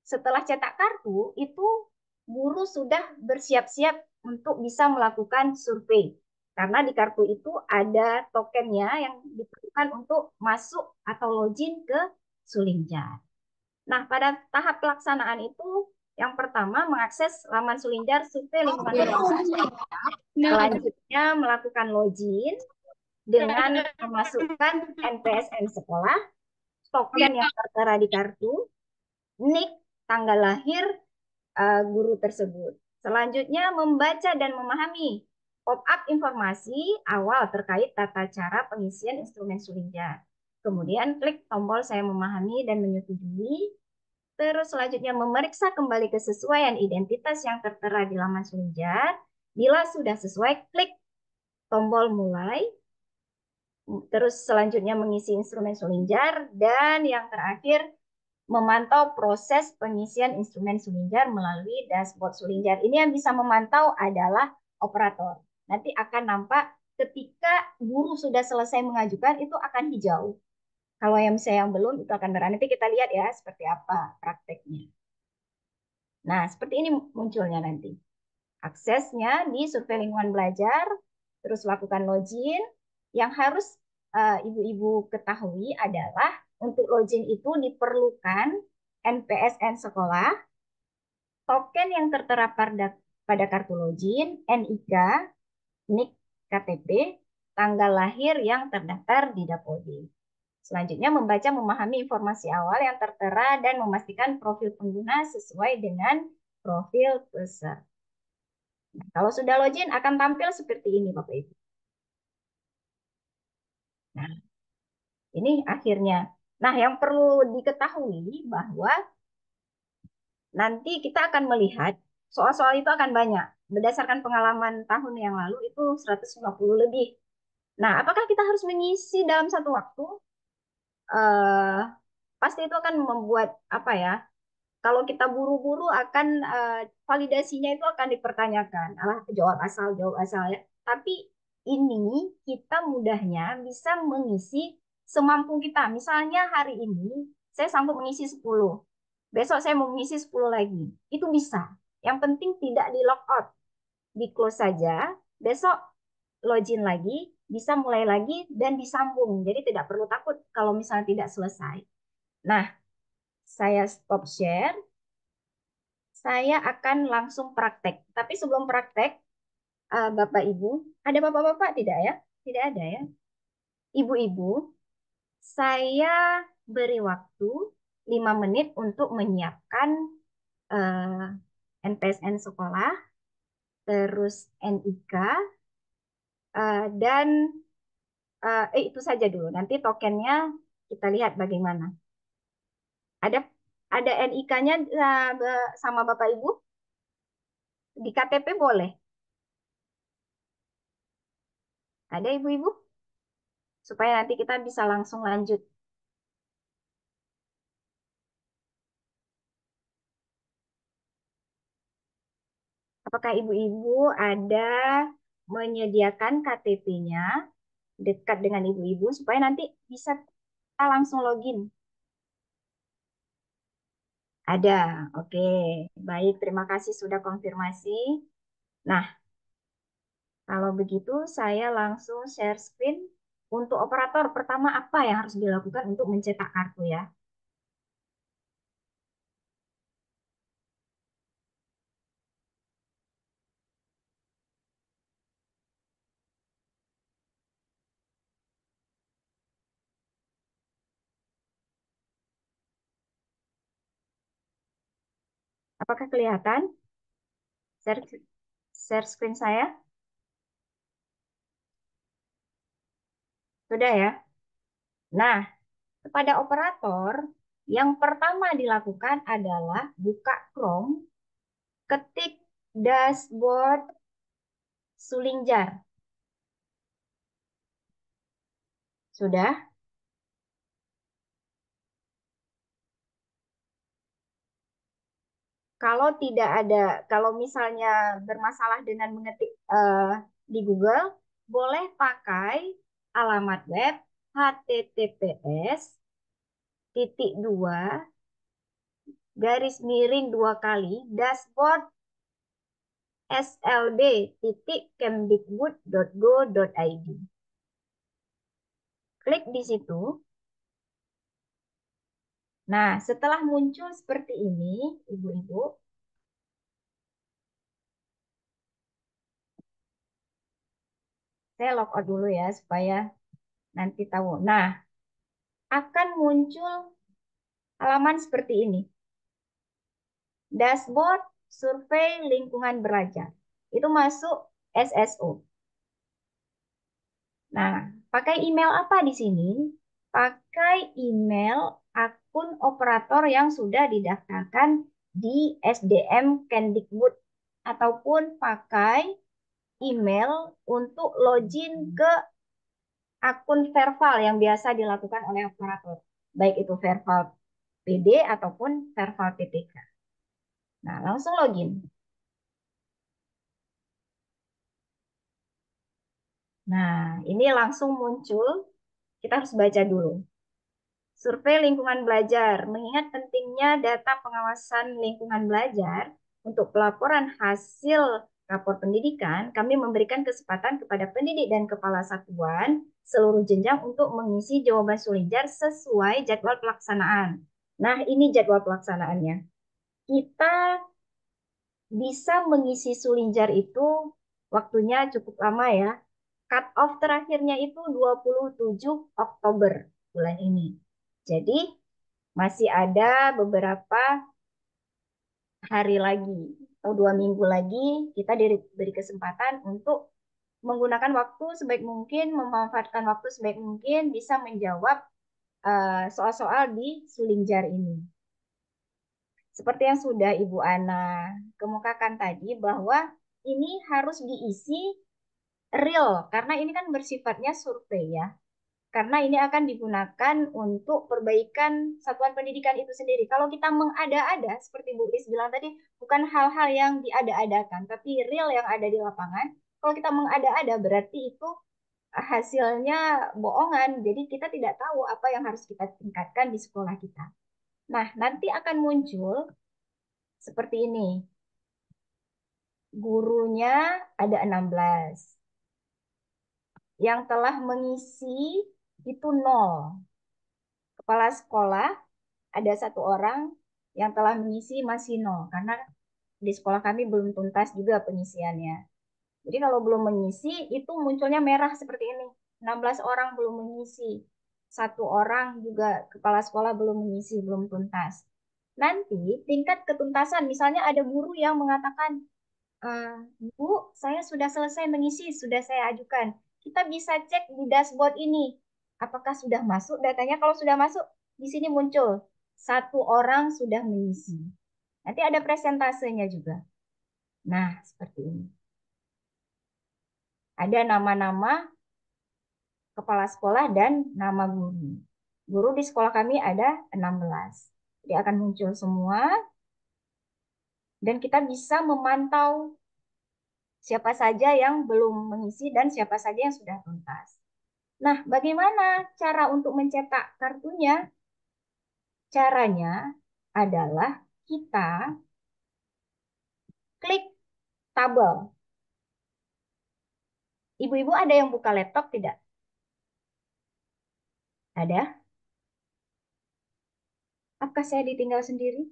setelah cetak kartu, itu guru sudah bersiap-siap untuk bisa melakukan survei. Karena di kartu itu ada tokennya yang diperlukan untuk masuk atau login ke Sulingjar. Nah, pada tahap pelaksanaan itu, yang pertama mengakses laman Sulingjar survei lingkungan belajar. Selanjutnya melakukan login dengan memasukkan NPSN sekolah, token yang tertera di kartu, NIK, tanggal lahir guru tersebut. Selanjutnya membaca dan memahami pop-up informasi awal terkait tata cara pengisian instrumen Sulingjar. Kemudian klik tombol saya memahami dan menyetujui. Terus selanjutnya memeriksa kembali kesesuaian identitas yang tertera di laman Sulingjar. Bila sudah sesuai, klik tombol mulai. Terus selanjutnya mengisi instrumen Sulingjar. Dan yang terakhir, memantau proses pengisian instrumen Sulingjar melalui dashboard Sulingjar. Ini yang bisa memantau adalah operator. Nanti akan nampak ketika guru sudah selesai mengajukan, itu akan hijau. Kalau yang misalnya yang belum, itu akan merah. Nanti kita lihat ya seperti apa prakteknya. Nah, seperti ini munculnya nanti. Aksesnya di survei lingkungan belajar, terus lakukan login. Yang harus ibu-ibu ketahui adalah untuk login itu diperlukan NPSN sekolah, token yang tertera pada kartu login, NIK, NIK KTP, tanggal lahir yang terdaftar di Dapodik. Selanjutnya membaca memahami informasi awal yang tertera dan memastikan profil pengguna sesuai dengan profil peserta. Nah, kalau sudah login akan tampil seperti ini Bapak Ibu. Nah, ini akhirnya. Nah, yang perlu diketahui bahwa nanti kita akan melihat soal-soal itu akan banyak. Berdasarkan pengalaman tahun yang lalu itu 150 lebih. Nah, apakah kita harus mengisi dalam satu waktu? Pasti itu akan membuat apa ya? Kalau kita buru-buru akan validasinya itu akan dipertanyakan. Jawab asal ya. Tapi ini kita mudahnya bisa mengisi semampu kita. Misalnya hari ini saya sanggup mengisi 10. Besok saya mau mengisi 10 lagi. Itu bisa. Yang penting tidak di log out. Di close saja. Besok login lagi, bisa mulai lagi dan disambung. Jadi tidak perlu takut kalau misalnya tidak selesai. Nah, saya stop share. Saya akan langsung praktek. Tapi sebelum praktek, Bapak Ibu, ada bapak-bapak tidak ya? Tidak ada ya. Ibu-ibu, saya beri waktu 5 menit untuk menyiapkan NPSN sekolah, terus NIK, dan itu saja dulu. Nanti tokennya kita lihat bagaimana. Ada NIK-nya sama Bapak Ibu? Di KTP boleh? Ada Ibu-ibu? Supaya nanti kita bisa langsung lanjut. Apakah Ibu-ibu ada menyediakan KTP-nya dekat dengan Ibu-ibu supaya nanti bisa kita langsung login? Ada, oke. Baik, terima kasih sudah konfirmasi. Nah, kalau begitu saya langsung share screen. Untuk operator, pertama apa yang harus dilakukan untuk mencetak kartu ya? Apakah kelihatan share screen saya? Sudah ya? Nah, kepada operator, yang pertama dilakukan adalah buka Chrome, ketik dashboard Sulingjar. Sudah? Kalau tidak ada, kalau misalnya bermasalah dengan mengetik di Google, boleh pakai alamat web https titik dua garis miring 2 kali dashboard slb.kemdikbud.go.id. Klik di situ. Nah, setelah muncul seperti ini, Ibu-ibu, saya logout dulu ya supaya nanti tahu. Nah, akan muncul halaman seperti ini. Dashboard survei lingkungan belajar. Itu masuk SSO. Nah, pakai email apa di sini? Pakai email akun operator yang sudah didaftarkan di SDM Kemdikbud ataupun pakai email untuk login ke akun Verval yang biasa dilakukan oleh operator, baik itu Verval PD ataupun Verval PTK. Nah, langsung login. Nah, ini langsung muncul. Kita harus baca dulu. Survei lingkungan belajar. Mengingat pentingnya data pengawasan lingkungan belajar untuk pelaporan hasil rapor pendidikan, kami memberikan kesempatan kepada pendidik dan kepala satuan seluruh jenjang untuk mengisi jawaban Sulingjar sesuai jadwal pelaksanaan. Nah, ini jadwal pelaksanaannya. Kita bisa mengisi Sulingjar itu waktunya cukup lama ya. Cut off terakhirnya itu 27 Oktober bulan ini. Jadi masih ada beberapa hari lagi atau 2 minggu lagi kita diberi kesempatan untuk menggunakan waktu sebaik mungkin, memanfaatkan waktu sebaik mungkin bisa menjawab soal-soal di Sulingjar ini. Seperti yang sudah Ibu Ana kemukakan tadi bahwa ini harus diisi real karena ini kan bersifatnya survei ya. Karena ini akan digunakan untuk perbaikan satuan pendidikan itu sendiri. Kalau kita mengada-ada, seperti Bu Lis bilang tadi, bukan hal-hal yang diada-adakan, tapi real yang ada di lapangan. Kalau kita mengada-ada, berarti itu hasilnya bohongan. Jadi kita tidak tahu apa yang harus kita tingkatkan di sekolah kita. Nah, nanti akan muncul seperti ini. Gurunya ada 16. Yang telah mengisi itu 0. Kepala sekolah ada 1 orang yang telah mengisi masih 0 karena di sekolah kami belum tuntas juga pengisiannya. Jadi kalau belum mengisi itu munculnya merah seperti ini. 16 orang belum mengisi. 1 orang juga kepala sekolah belum mengisi, belum tuntas. Nanti tingkat ketuntasan, misalnya ada guru yang mengatakan, Bu, saya sudah selesai mengisi, sudah saya ajukan. Kita bisa cek di dashboard ini. Apakah sudah masuk datanya? Kalau sudah masuk, di sini muncul 1 orang sudah mengisi. Nanti ada presentasenya juga. Nah, seperti ini. Ada nama-nama kepala sekolah dan nama guru. Guru di sekolah kami ada 16. Dia akan muncul semua dan kita bisa memantau siapa saja yang belum mengisi dan siapa saja yang sudah tuntas. Nah, bagaimana cara untuk mencetak kartunya? Caranya adalah kita klik tabel. Ibu-ibu ada yang buka laptop tidak? Ada? Apakah saya ditinggal sendiri?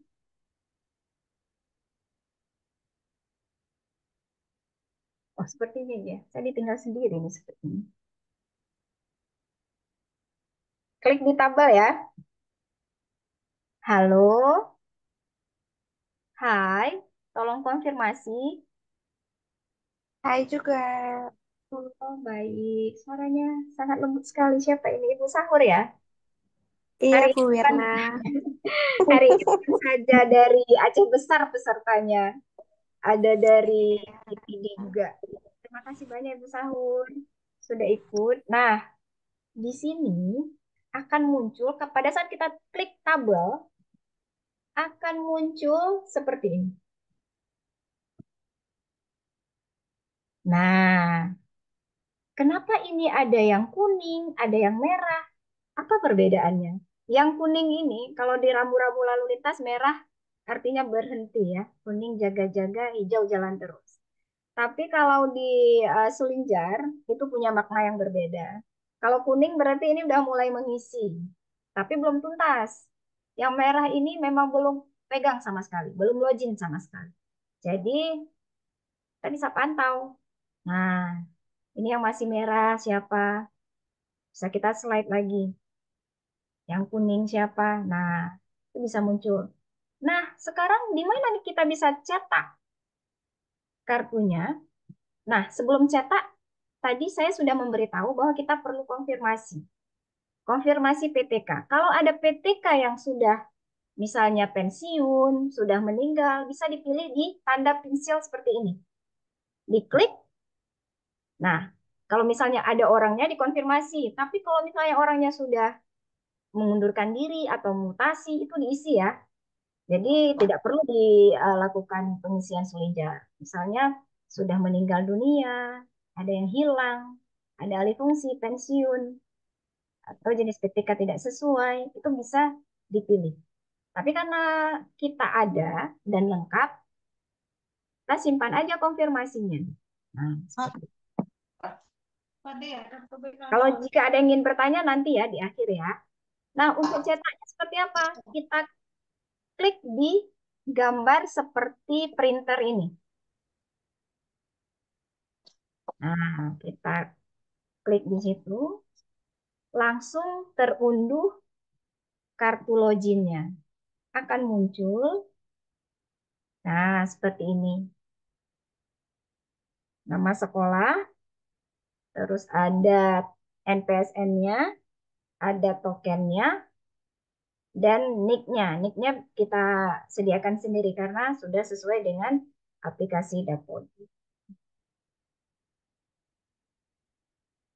Oh, seperti ini ya. Saya ditinggal sendiri nih seperti ini. Klik di tabel ya. Halo? Hai, tolong konfirmasi. Hai juga. Oh, baik. Suaranya sangat lembut sekali. Siapa ini? Ibu Sahur ya? Iya, Hari Bu ini kan, Wirna. hari ini kan saja dari Aceh Besar pesertanya. Ada dari IPD juga. Terima kasih banyak Ibu Sahur sudah ikut. Nah, di sini akan muncul pada saat kita klik tabel akan muncul seperti ini. Nah, kenapa ini ada yang kuning, ada yang merah? Apa perbedaannya? Yang kuning ini kalau di rambu-rambu lalu lintas merah artinya berhenti ya. Kuning jaga-jaga, hijau jalan terus. Tapi kalau di Sulinjar itu punya makna yang berbeda. Kalau kuning berarti ini udah mulai mengisi, tapi belum tuntas. Yang merah ini memang belum pegang sama sekali, belum login sama sekali. Jadi kita bisa pantau. Nah, ini yang masih merah siapa? Bisa kita slide lagi. Yang kuning siapa? Nah, itu bisa muncul. Nah, sekarang di mana nih kita bisa cetak kartunya? Nah, sebelum cetak, tadi saya sudah memberitahu bahwa kita perlu konfirmasi. Konfirmasi PTK. Kalau ada PTK yang sudah misalnya pensiun, sudah meninggal, bisa dipilih di tanda pensil seperti ini. Diklik. Nah, kalau misalnya ada orangnya dikonfirmasi. Tapi kalau misalnya orangnya sudah mengundurkan diri atau mutasi, itu diisi ya. Jadi tidak perlu dilakukan pengisian Sulinjar. Misalnya sudah meninggal dunia, ada yang hilang, ada alih fungsi, pensiun, atau jenis PTK tidak sesuai, itu bisa dipilih. Tapi karena kita ada dan lengkap, kita simpan aja konfirmasinya. Nah, seperti itu. Kalau jika ada yang ingin bertanya nanti ya di akhir ya. Nah, untuk cetaknya seperti apa? Kita klik di gambar seperti printer ini. Nah, kita klik di situ, langsung terunduh kartu loginnya. Akan muncul, nah seperti ini. Nama sekolah, terus ada NPSN-nya, ada tokennya, dan nick-nya. Nick-nya kita sediakan sendiri karena sudah sesuai dengan aplikasi Dapur.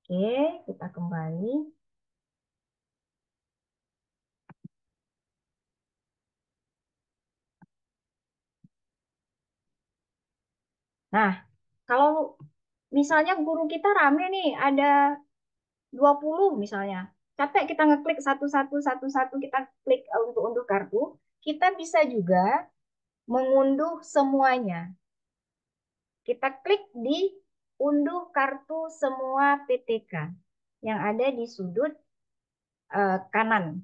Oke, kita kembali. Nah, kalau misalnya guru kita rame nih, ada 20 misalnya. Capek kita ngeklik satu-satu, kita klik untuk unduh kartu. Kita bisa juga mengunduh semuanya. Kita klik di unduh kartu semua PTK yang ada di sudut kanan.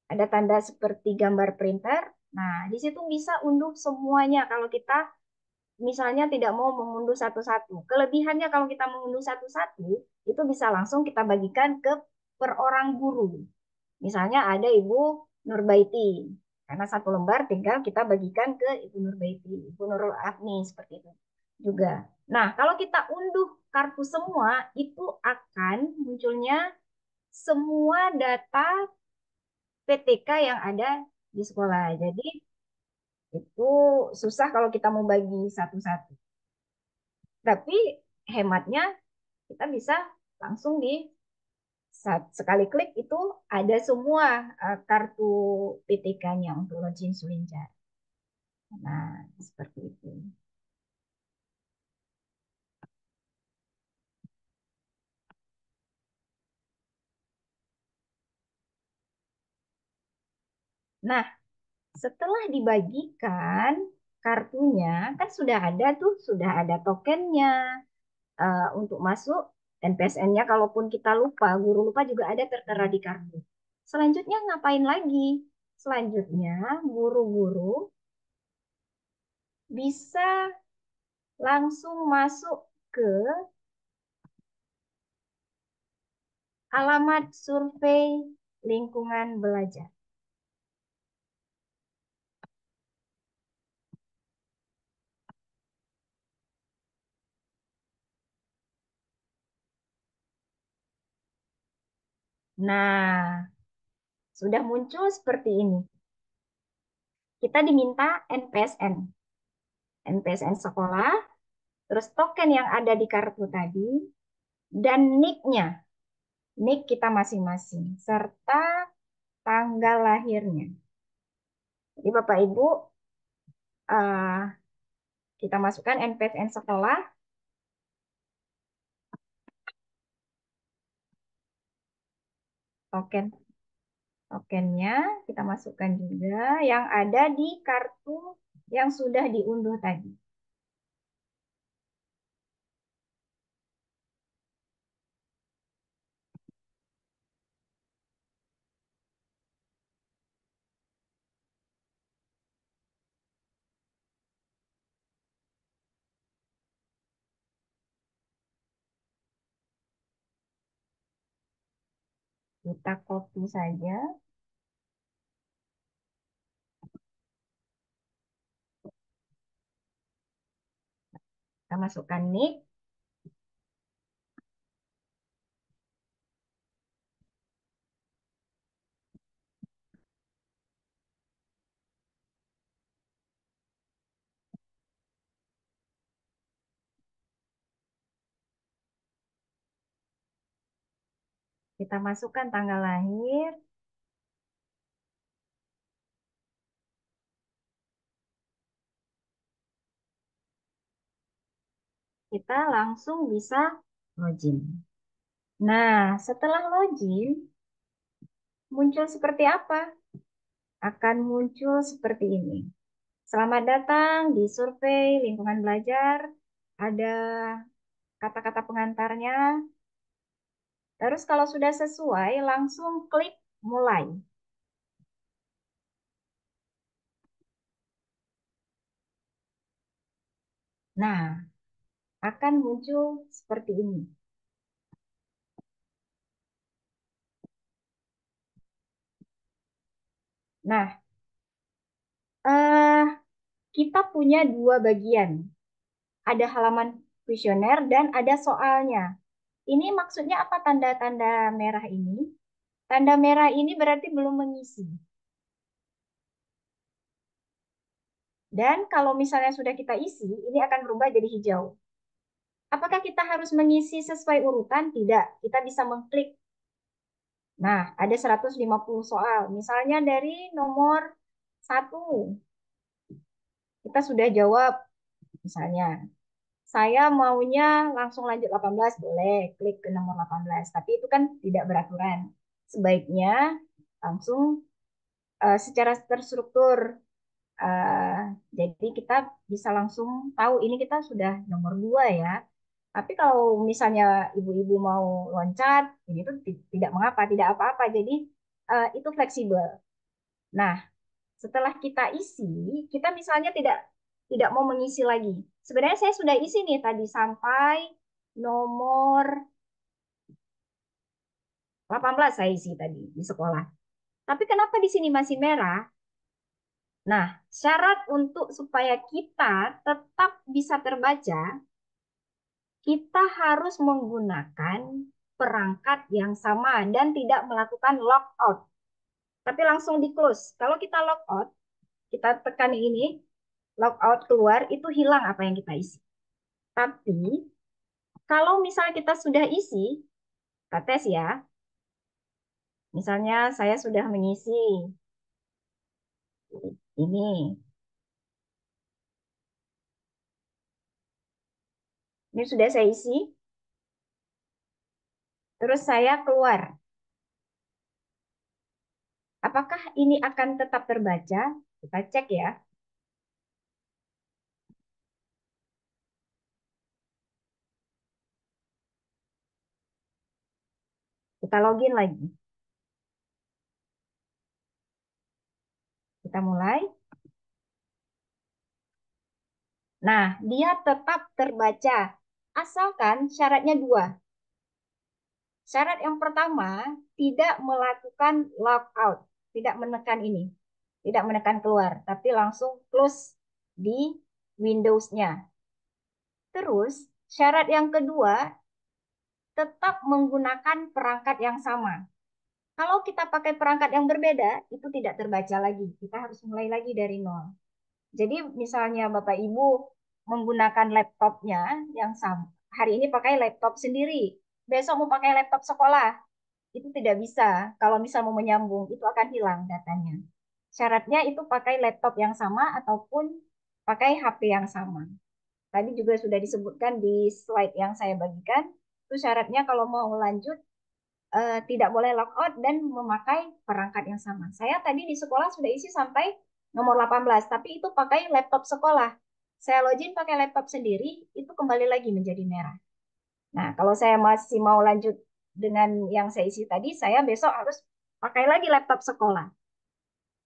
Ada tanda seperti gambar printer. Nah, di situ bisa unduh semuanya kalau kita misalnya tidak mau mengunduh satu-satu. Kelebihannya kalau kita mengunduh satu-satu, itu bisa langsung kita bagikan ke per orang guru. Misalnya ada Ibu Nurbaiti, karena satu lembar tinggal kita bagikan ke Ibu Nurbaiti, Ibu Nurul Afni, seperti itu juga. Nah, kalau kita unduh kartu semua, itu akan munculnya semua data PTK yang ada di sekolah. Jadi itu susah kalau kita mau bagi satu-satu. Tapi hematnya kita bisa langsung di sekali klik itu ada semua kartu PTK-nya untuk login Sulinjar. Nah, seperti itu. Nah, setelah dibagikan kartunya, kan sudah ada tuh, sudah ada tokennya untuk masuk NPSN-nya. Kalaupun kita lupa, guru lupa juga ada tertera di kartu. Selanjutnya ngapain lagi? Selanjutnya guru-guru bisa langsung masuk ke alamat survei lingkungan belajar. Nah, sudah muncul seperti ini. Kita diminta NPSN. NPSN sekolah, terus token yang ada di kartu tadi, dan NIK-nya. NIK kita masing-masing, serta tanggal lahirnya. Jadi Bapak Ibu, kita masukkan NPSN sekolah, tokennya kita masukkan juga yang ada di kartu yang sudah diunduh tadi. Kita copy saja. Kita masukkan NIK. Kita masukkan tanggal lahir. Kita langsung bisa login. Nah, setelah login, muncul seperti apa? Akan muncul seperti ini. Selamat datang di survei lingkungan belajar. Ada kata-kata pengantarnya. Terus kalau sudah sesuai, langsung klik mulai. Nah, akan muncul seperti ini. Nah, kita punya dua bagian. Ada halaman kuesioner dan ada soalnya. Ini maksudnya apa tanda-tanda merah ini? Tanda merah ini berarti belum mengisi. Dan kalau misalnya sudah kita isi, ini akan berubah jadi hijau. Apakah kita harus mengisi sesuai urutan? Tidak. Kita bisa mengklik. Nah, ada 150 soal. Misalnya dari nomor 1. Kita sudah jawab. Misalnya, saya maunya langsung lanjut 18, boleh. Klik ke nomor 18. Tapi itu kan tidak beraturan. Sebaiknya langsung secara terstruktur. Jadi kita bisa langsung tahu ini kita sudah nomor 2 ya. Tapi kalau misalnya ibu-ibu mau loncat, ini tuh tidak mengapa, tidak apa-apa. Jadi itu fleksibel. Nah, setelah kita isi, kita misalnya tidak tidak mau mengisi lagi. Sebenarnya saya sudah isi nih tadi sampai nomor 18 saya isi tadi di sekolah. Tapi kenapa di sini masih merah? Nah, syarat untuk supaya kita tetap bisa terbaca, kita harus menggunakan perangkat yang sama dan tidak melakukan logout. Tapi langsung di close. Kalau kita logout, kita tekan ini, logout keluar, itu hilang apa yang kita isi. Tapi kalau misalnya kita sudah isi, kita tes ya. Misalnya saya sudah mengisi ini. Ini sudah saya isi. Terus saya keluar. Apakah ini akan tetap terbaca? Kita cek ya. Kita login lagi. Kita mulai. Nah, dia tetap terbaca. Asalkan syaratnya dua. Syarat yang pertama, tidak melakukan logout. Tidak menekan ini. Tidak menekan keluar. Tapi langsung close di Windows-nya. Terus, syarat yang kedua, tetap menggunakan perangkat yang sama. Kalau kita pakai perangkat yang berbeda, itu tidak terbaca lagi. Kita harus mulai lagi dari nol. Jadi misalnya Bapak Ibu menggunakan laptopnya yang sama. Hari ini pakai laptop sendiri. Besok mau pakai laptop sekolah. Itu tidak bisa. Kalau misal mau menyambung, itu akan hilang datanya. Syaratnya itu pakai laptop yang sama ataupun pakai HP yang sama. Tadi juga sudah disebutkan di slide yang saya bagikan. Itu syaratnya kalau mau lanjut tidak boleh logout dan memakai perangkat yang sama. Saya tadi di sekolah sudah isi sampai nomor 18, tapi itu pakai laptop sekolah. Saya login pakai laptop sendiri, itu kembali lagi menjadi merah. Nah, kalau saya masih mau lanjut dengan yang saya isi tadi, saya besok harus pakai lagi laptop sekolah.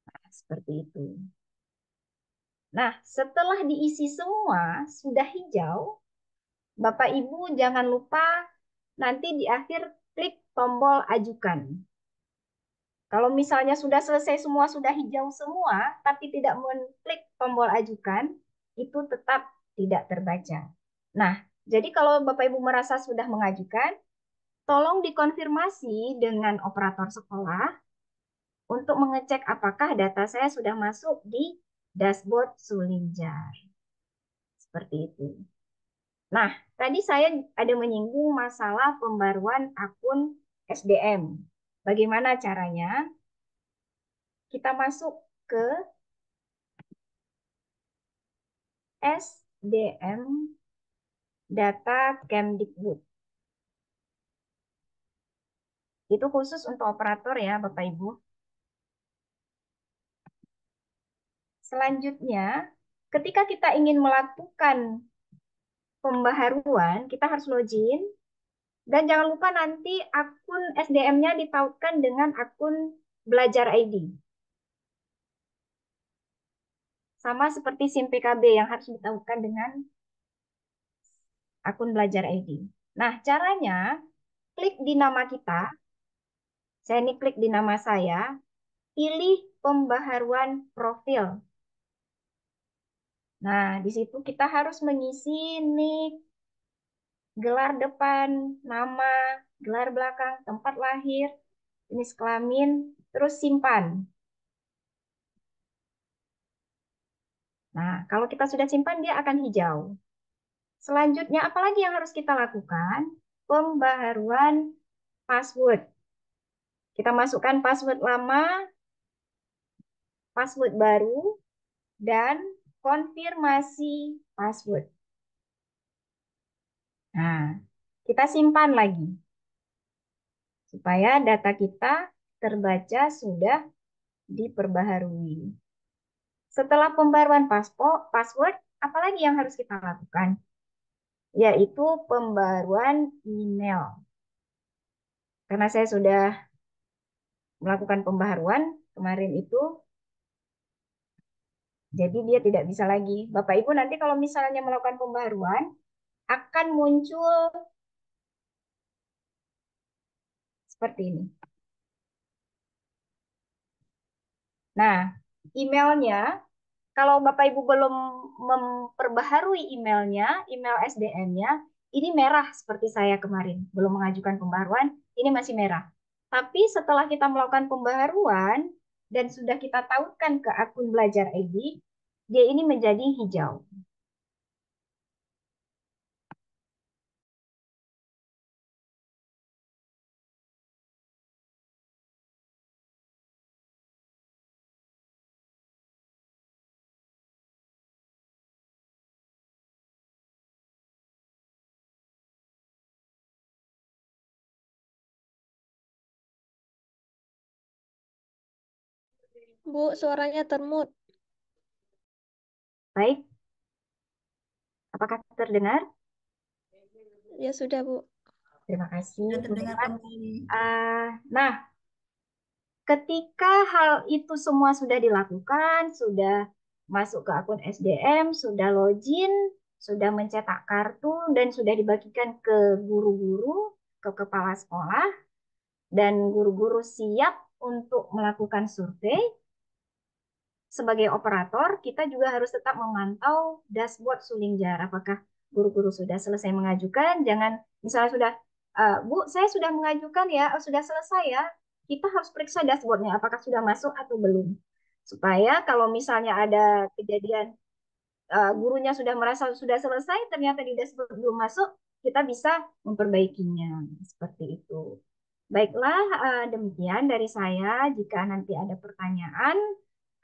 Nah, seperti itu. Nah, setelah diisi semua, sudah hijau, Bapak Ibu jangan lupa nanti di akhir klik tombol ajukan. Kalau misalnya sudah selesai semua, sudah hijau semua, tapi tidak mengklik tombol ajukan, itu tetap tidak terbaca. Nah, jadi kalau Bapak Ibu merasa sudah mengajukan, tolong dikonfirmasi dengan operator sekolah untuk mengecek apakah data saya sudah masuk di dashboard Sulingjar. Seperti itu. Nah, tadi saya ada menyinggung masalah pembaruan akun SDM. Bagaimana caranya? Kita masuk ke SDM data Kemdikbud. Itu khusus untuk operator ya, Bapak Ibu. Selanjutnya, ketika kita ingin melakukan pembaharuan, kita harus login. Dan jangan lupa nanti akun SDM-nya ditautkan dengan akun Belajar ID. Sama seperti SIM PKB yang harus ditautkan dengan akun Belajar ID. Nah, caranya klik di nama kita. Saya ini klik di nama saya. Pilih pembaharuan profil. Nah, di situ kita harus mengisi nik, gelar depan, nama, gelar belakang, tempat lahir, jenis kelamin, terus simpan. Nah, kalau kita sudah simpan, dia akan hijau. Selanjutnya, apalagi yang harus kita lakukan? Pembaharuan password. Kita masukkan password lama, password baru, dan konfirmasi password. Nah, kita simpan lagi. Supaya data kita terbaca sudah diperbaharui. Setelah pembaruan password, apalagi yang harus kita lakukan? Yaitu pembaruan email. Karena saya sudah melakukan pembaharuan kemarin itu, Jadi dia tidak bisa lagi. Bapak Ibu nanti kalau misalnya melakukan pembaruan akan muncul seperti ini. Nah, emailnya, kalau Bapak Ibu belum memperbaharui emailnya, email SDM-nya, ini merah seperti saya kemarin, belum mengajukan pembaharuan, ini masih merah. Tapi setelah kita melakukan pembaharuan dan sudah kita tautkan ke akun Belajar ID, dia ini menjadi hijau. Bu, suaranya termut. Baik, apakah terdengar? Ya sudah, Bu. Terima kasih, Sudah Bu terdengar Dewan. kembali. Nah, ketika hal itu semua sudah dilakukan, sudah masuk ke akun SDM, sudah login, sudah mencetak kartu, dan sudah dibagikan ke guru-guru, ke kepala sekolah, dan guru-guru siap untuk melakukan survei, sebagai operator, kita juga harus tetap memantau dashboard Sulingjar. Apakah guru-guru sudah selesai mengajukan? Jangan misalnya sudah, Bu, saya sudah mengajukan ya, sudah selesai ya. Kita harus periksa dashboardnya, apakah sudah masuk atau belum. Supaya kalau misalnya ada kejadian gurunya sudah merasa sudah selesai, ternyata di dashboard belum masuk, kita bisa memperbaikinya. Seperti itu. Baiklah, demikian dari saya. Jika nanti ada pertanyaan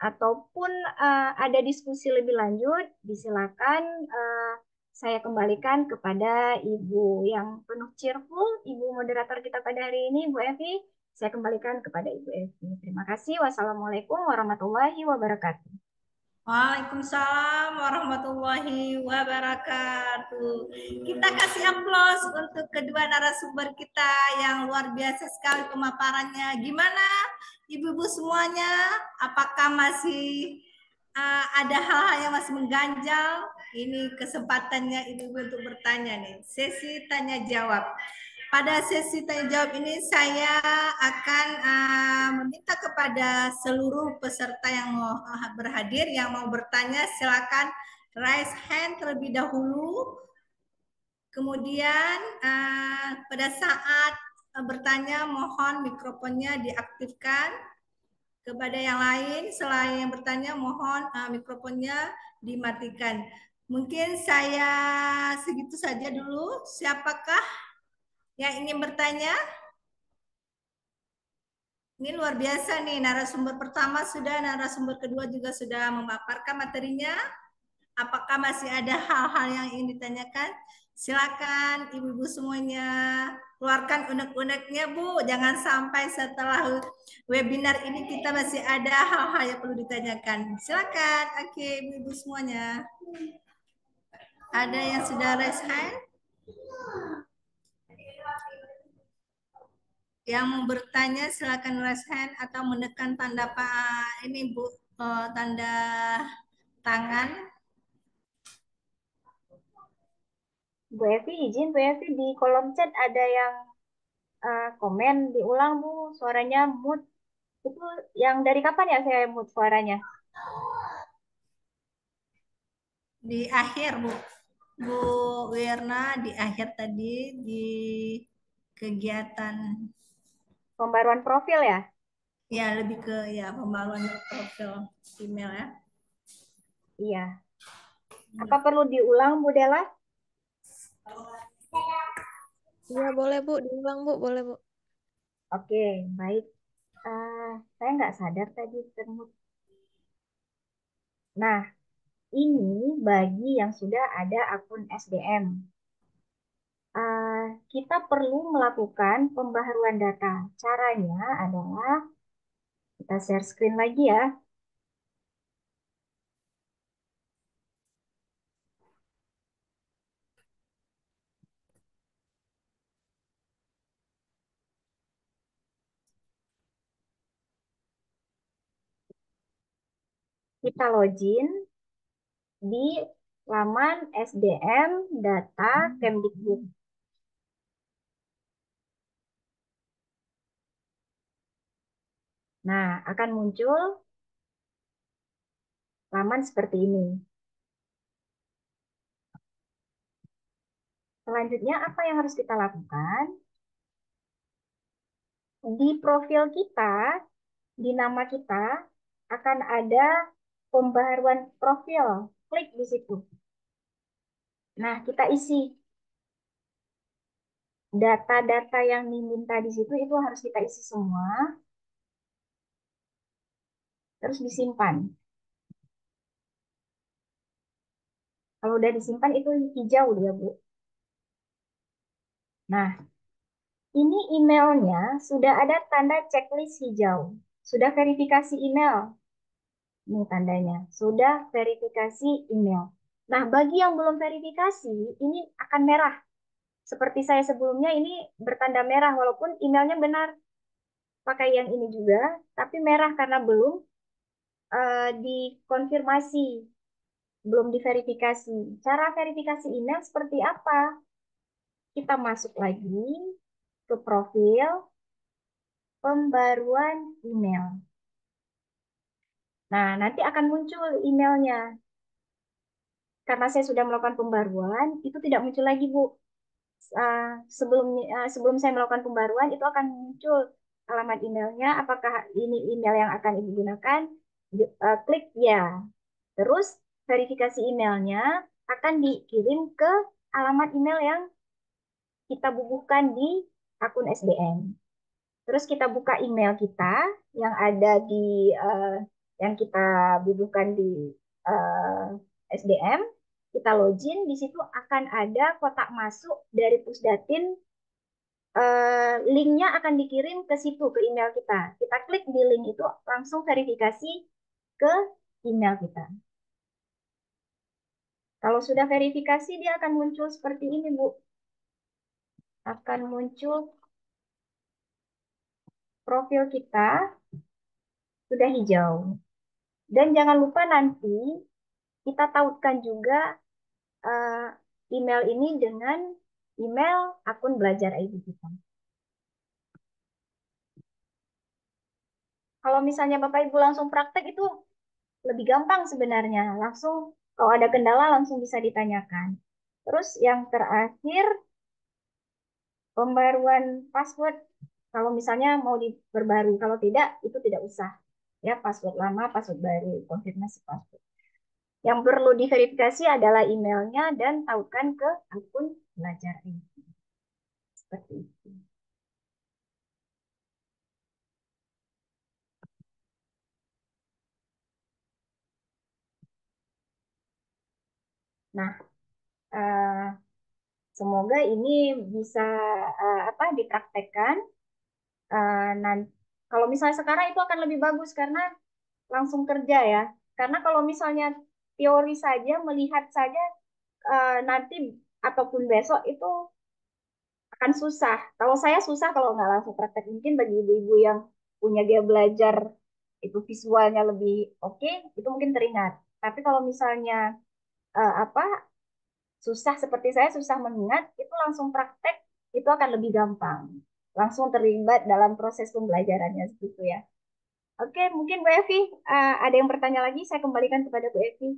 ataupun ada diskusi lebih lanjut, disilakan saya kembalikan kepada Ibu yang penuh cheerful, Ibu moderator kita pada hari ini, Bu Evi. Saya kembalikan kepada Ibu Evi. Terima kasih. Wassalamualaikum warahmatullahi wabarakatuh. Waalaikumsalam warahmatullahi wabarakatuh. Kita kasih aplaus untuk kedua narasumber kita yang luar biasa sekali pemaparannya. Gimana ibu-ibu semuanya? Apakah masih ada hal-hal yang masih mengganjal? Ini kesempatannya ibu-ibu untuk bertanya nih. Sesi tanya jawab. Pada sesi tanya jawab ini saya akan meminta kepada seluruh peserta yang mau berhadir, yang mau bertanya, silakan raise hand terlebih dahulu. Kemudian pada saat bertanya mohon mikrofonnya diaktifkan. Kepada yang lain selain yang bertanya mohon mikrofonnya dimatikan. Mungkin saya segitu saja dulu. Siapakah yang ingin bertanya? Ini luar biasa nih, narasumber pertama sudah, narasumber kedua juga sudah memaparkan materinya. Apakah masih ada hal-hal yang ingin ditanyakan? Silakan ibu-ibu semuanya, keluarkan unek-uneknya Bu. Jangan sampai setelah webinar ini kita masih ada hal-hal yang perlu ditanyakan. Silakan, oke ibu-ibu semuanya. Ada yang sudah raise hand? Yang mau bertanya silakan raise hand atau menekan tanda ini Bu, tanda tangan. Bu Evi, izin Bu Evi, di kolom chat ada yang komen, diulang Bu, suaranya mute. Itu yang dari kapan ya saya mute suaranya? Di akhir Bu. Bu Wirna di akhir tadi di kegiatan Pembaruan profil ya? ya lebih ke ya pembaruan profil email ya. Iya. Apa perlu diulang Bu Dela? Iya, boleh Bu, diulang Bu, boleh Bu. Oke, baik. Saya nggak sadar tadi termute. Nah, ini bagi yang sudah ada akun SDM. Kita perlu melakukan pembaharuan data. Caranya adalah kita share screen lagi ya. Kita login. di laman SDM Data Kemdikbud. Nah, akan muncul laman seperti ini. Selanjutnya, apa yang harus kita lakukan? Di profil kita, di nama kita, akan ada pembaharuan profil. Klik di situ. Nah, kita isi data-data yang diminta di situ, itu harus kita isi semua. Terus disimpan. Kalau udah disimpan, itu hijau dia, Bu. Nah, ini emailnya sudah ada tanda checklist hijau. Sudah verifikasi email. Ini tandanya. Sudah verifikasi email. Nah, bagi yang belum verifikasi, ini akan merah. Seperti saya sebelumnya, ini bertanda merah walaupun emailnya benar. Pakai yang ini juga, tapi merah karena belum dikonfirmasi, belum diverifikasi. Cara verifikasi email seperti apa? Kita masuk lagi ke profil pembaruan email. Nah, nanti akan muncul emailnya. Karena saya sudah melakukan pembaruan, itu tidak muncul lagi, Bu. Sebelum saya melakukan pembaruan, itu akan muncul alamat emailnya. Apakah ini email yang akan Ibu gunakan? Klik ya. Terus verifikasi emailnya akan dikirim ke alamat email yang kita bubuhkan di akun SDM. Terus kita buka email kita yang ada di yang kita bubuhkan di SDM, kita login, di situ akan ada kotak masuk dari Pusdatin, linknya akan dikirim ke situ, ke email kita. Kita klik di link itu, langsung verifikasi ke email kita. Kalau sudah verifikasi, dia akan muncul seperti ini, Bu. Akan muncul profil kita sudah hijau. Dan jangan lupa nanti kita tautkan juga email ini dengan email akun Belajar ID kita. Kalau misalnya Bapak Ibu langsung praktek itu lebih gampang sebenarnya. Langsung kalau ada kendala langsung bisa ditanyakan. Terus yang terakhir, pembaruan password. Kalau misalnya mau diperbarui, kalau tidak, itu tidak usah. Ya, password lama, password baru, konfirmasi password. Yang perlu diverifikasi adalah emailnya dan tautkan ke akun Belajar ID. Seperti itu. Nah, semoga ini bisa dipraktekkan. Nanti, kalau misalnya sekarang itu akan lebih bagus karena langsung kerja ya. Karena kalau misalnya teori saja, melihat saja nanti ataupun besok itu akan susah. Kalau saya susah kalau nggak langsung praktek. Mungkin bagi ibu-ibu yang punya gaya belajar itu visualnya lebih oke, itu mungkin teringat. Tapi kalau misalnya apa susah seperti saya susah mengingat, itu langsung praktek itu akan lebih gampang. Langsung terlibat dalam proses pembelajarannya gitu ya. Oke, mungkin Bu Evi ada yang bertanya lagi, saya kembalikan kepada Bu Evi.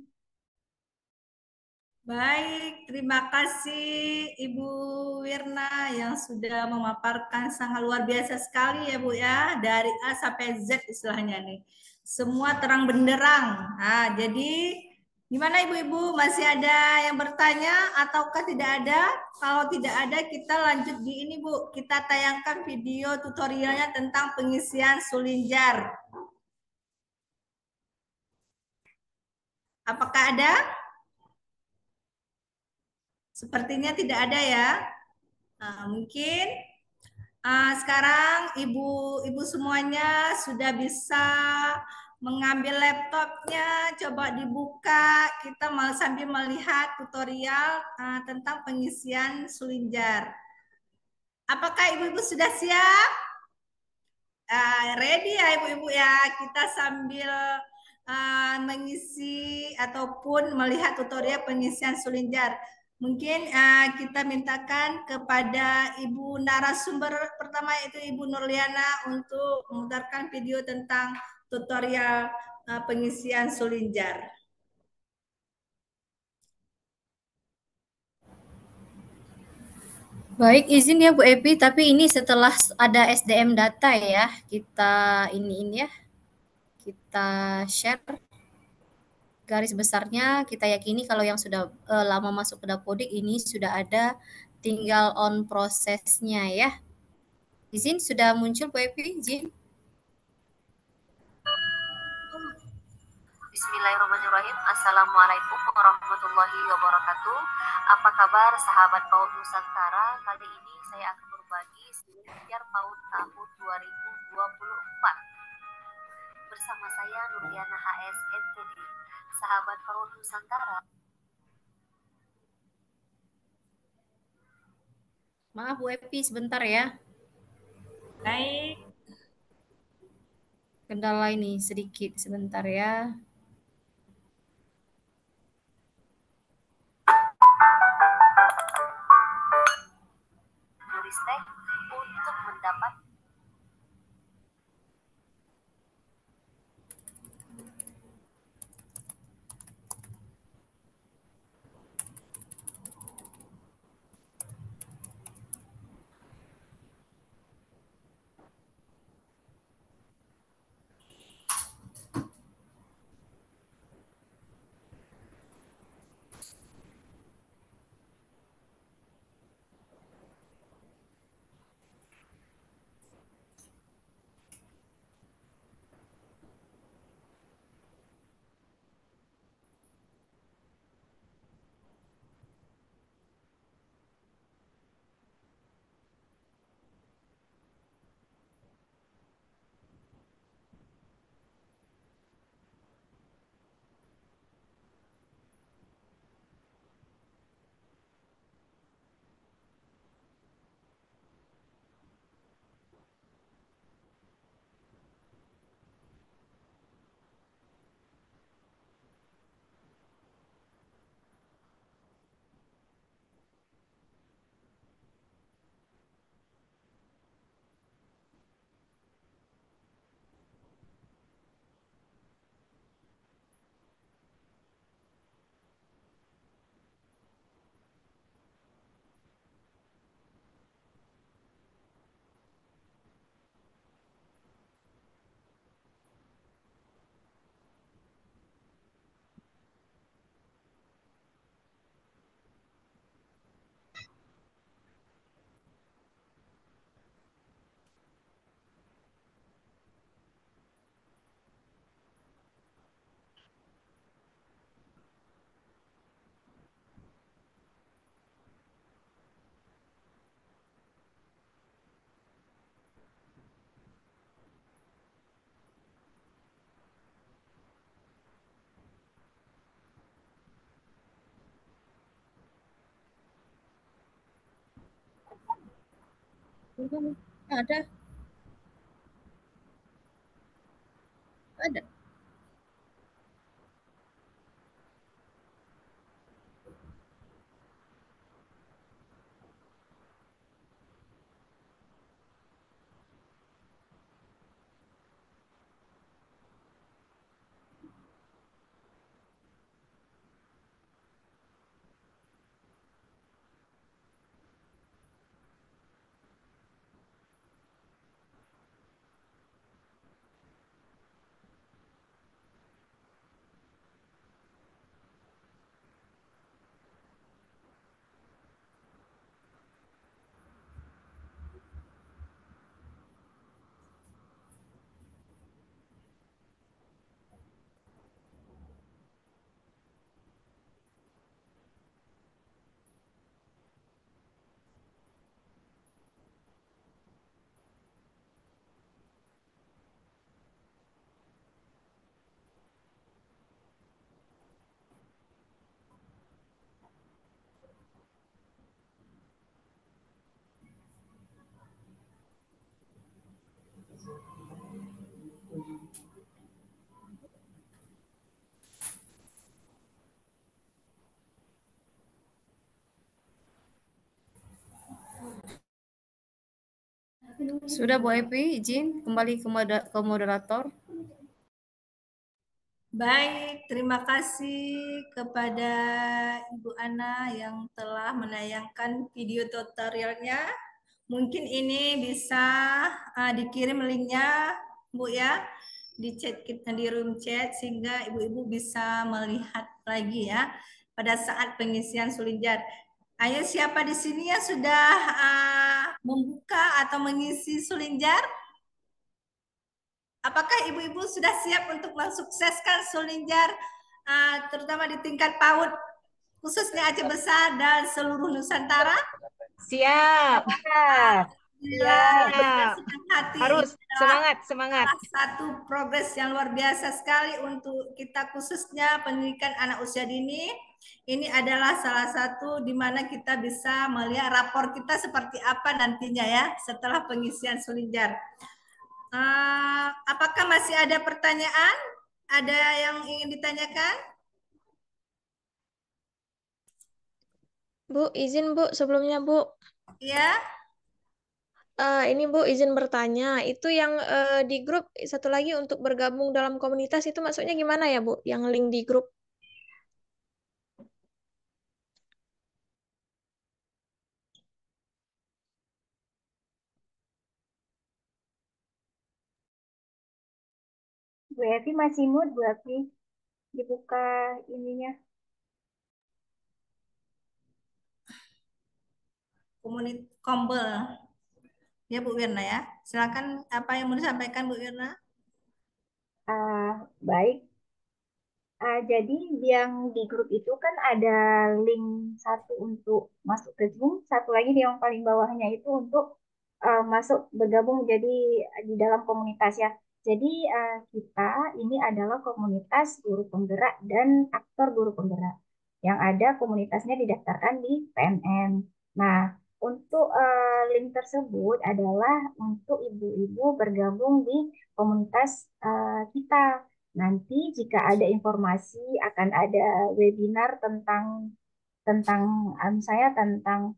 Baik, terima kasih Ibu Wirna yang sudah memaparkan sangat luar biasa sekali ya Bu ya, dari A sampai Z istilahnya nih. Semua terang benderang. Nah, jadi gimana Ibu-Ibu, masih ada yang bertanya ataukah tidak ada? Kalau tidak ada, kita lanjut di ini Bu. Kita tayangkan video tutorialnya tentang pengisian Sulinjar. Apakah ada? Sepertinya tidak ada ya. Nah, mungkin sekarang ibu-ibu semuanya sudah bisa mengambil laptopnya, coba dibuka. Kita sambil melihat tutorial tentang pengisian Sulinjar. Apakah ibu-ibu sudah siap? Ready ya ibu-ibu ya? Kita sambil mengisi ataupun melihat tutorial pengisian Sulinjar. Mungkin kita mintakan kepada Ibu narasumber pertama yaitu Ibu Nurliana untuk memutarkan video tentang tutorial pengisian Sulinjar. Baik, izin ya Bu Epi, tapi ini setelah ada SDM data ya, kita ini ya, kita share garis besarnya. Kita yakini kalau yang sudah lama masuk ke Dapodik ini sudah ada, tinggal on prosesnya ya. Izin sudah muncul Bu Epi, izin. Bismillahirrahmanirrahim. Assalamualaikum warahmatullahi wabarakatuh. Apa kabar sahabat PAUD Nusantara? Kali ini saya akan berbagi Sulinjar PAUD tahun 2024. Bersama saya Nurliana HS MTD. Sahabat PAUD Nusantara. Maaf Bu Epi, sebentar ya. Baik. Kendala ini sedikit, sebentar ya. Yuristek untuk mendapat ada. Sudah Bu Epi, izin kembali ke moderator. Baik, terima kasih kepada Ibu Ana yang telah menayangkan video tutorialnya. Mungkin ini bisa dikirim linknya, Bu ya, di chat kita di room chat sehingga ibu-ibu bisa melihat lagi ya pada saat pengisian Sulinjar. Ayo, siapa di sini yang sudah membuka atau mengisi Sulinjar? Apakah ibu-ibu sudah siap untuk mensukseskan Sulinjar, terutama di tingkat PAUD, khususnya Aceh Besar dan seluruh Nusantara? Siap. Siap. Hati. Harus semangat. Salah satu progres yang luar biasa sekali untuk kita khususnya pendidikan anak usia dini. Ini adalah salah satu di mana kita bisa melihat rapor kita seperti apa nantinya ya setelah pengisian Sulinjar. Apakah masih ada pertanyaan? Ada yang ingin ditanyakan? Bu, izin Bu, sebelumnya Bu. Ya. Ini Bu, izin bertanya. Itu yang di grup, satu lagi untuk bergabung dalam komunitas, itu maksudnya gimana ya Bu? Yang link di grup? Bu Evi masih mood, Bu Evi. Dibuka ininya. Kombel. Ya Bu Wirna ya. Silakan apa yang mau disampaikan Bu Wirna? Baik. Jadi yang di grup itu kan ada link satu untuk masuk ke Zoom, satu lagi di yang paling bawahnya itu untuk masuk bergabung jadi di dalam komunitas ya. Jadi kita ini adalah komunitas guru penggerak dan aktor guru penggerak yang ada komunitasnya didaftarkan di PNM. Nah, untuk link tersebut adalah untuk ibu-ibu bergabung di komunitas kita. Nanti jika ada informasi akan ada webinar tentang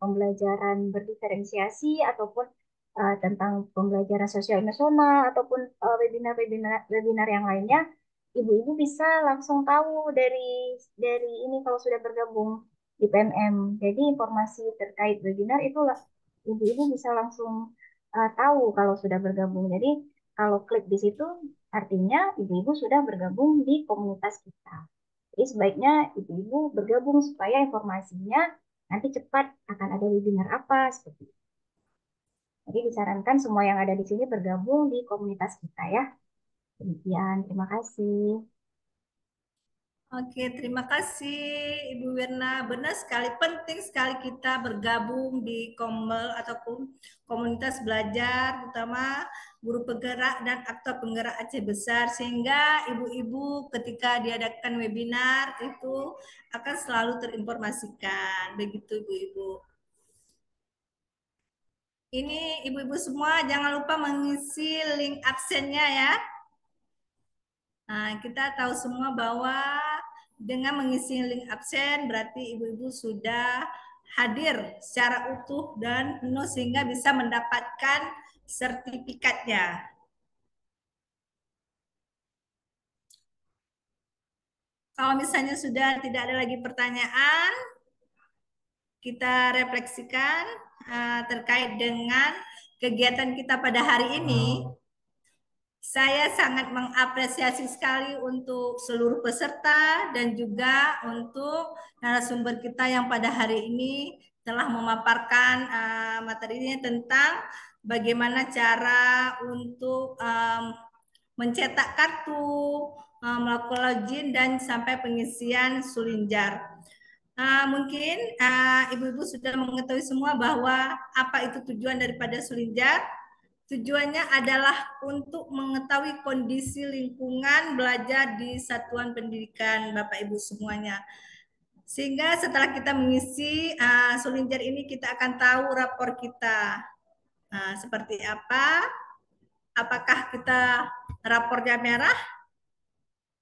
pembelajaran berdiferensiasi ataupun tentang pembelajaran sosial emosional ataupun webinar yang lainnya, ibu-ibu bisa langsung tahu dari ini kalau sudah bergabung di PMM. Jadi informasi terkait webinar itu ibu-ibu bisa langsung tahu kalau sudah bergabung. Jadi kalau klik di situ artinya ibu-ibu sudah bergabung di komunitas kita. Jadi sebaiknya ibu-ibu bergabung supaya informasinya nanti cepat akan ada webinar apa seperti itu. Jadi disarankan semua yang ada di sini bergabung di komunitas kita ya. Demikian, terima kasih. Oke, terima kasih Ibu Wirna. Benar sekali, penting sekali kita bergabung di Kombel ataupun komunitas belajar, terutama guru penggerak dan aktor penggerak Aceh Besar, sehingga ibu-ibu ketika diadakan webinar itu akan selalu terinformasikan. Begitu ibu-ibu. Ini ibu-ibu semua jangan lupa mengisi link absennya ya. Nah, kita tahu semua bahwa dengan mengisi link absen berarti ibu-ibu sudah hadir secara utuh dan penuh sehingga bisa mendapatkan sertifikatnya. Kalau misalnya sudah tidak ada lagi pertanyaan, kita refleksikan terkait dengan kegiatan kita pada hari ini. Saya sangat mengapresiasi sekali untuk seluruh peserta dan juga untuk narasumber kita yang pada hari ini telah memaparkan materinya tentang bagaimana cara untuk mencetak kartu, melakukan login dan sampai pengisian Sulinjar. Mungkin ibu-ibu sudah mengetahui semua bahwa apa itu tujuan daripada Sulinjar. Tujuannya adalah untuk mengetahui kondisi lingkungan belajar di satuan pendidikan Bapak Ibu semuanya. Sehingga setelah kita mengisi Sulinjar ini kita akan tahu rapor kita seperti apa. Apakah kita rapornya merah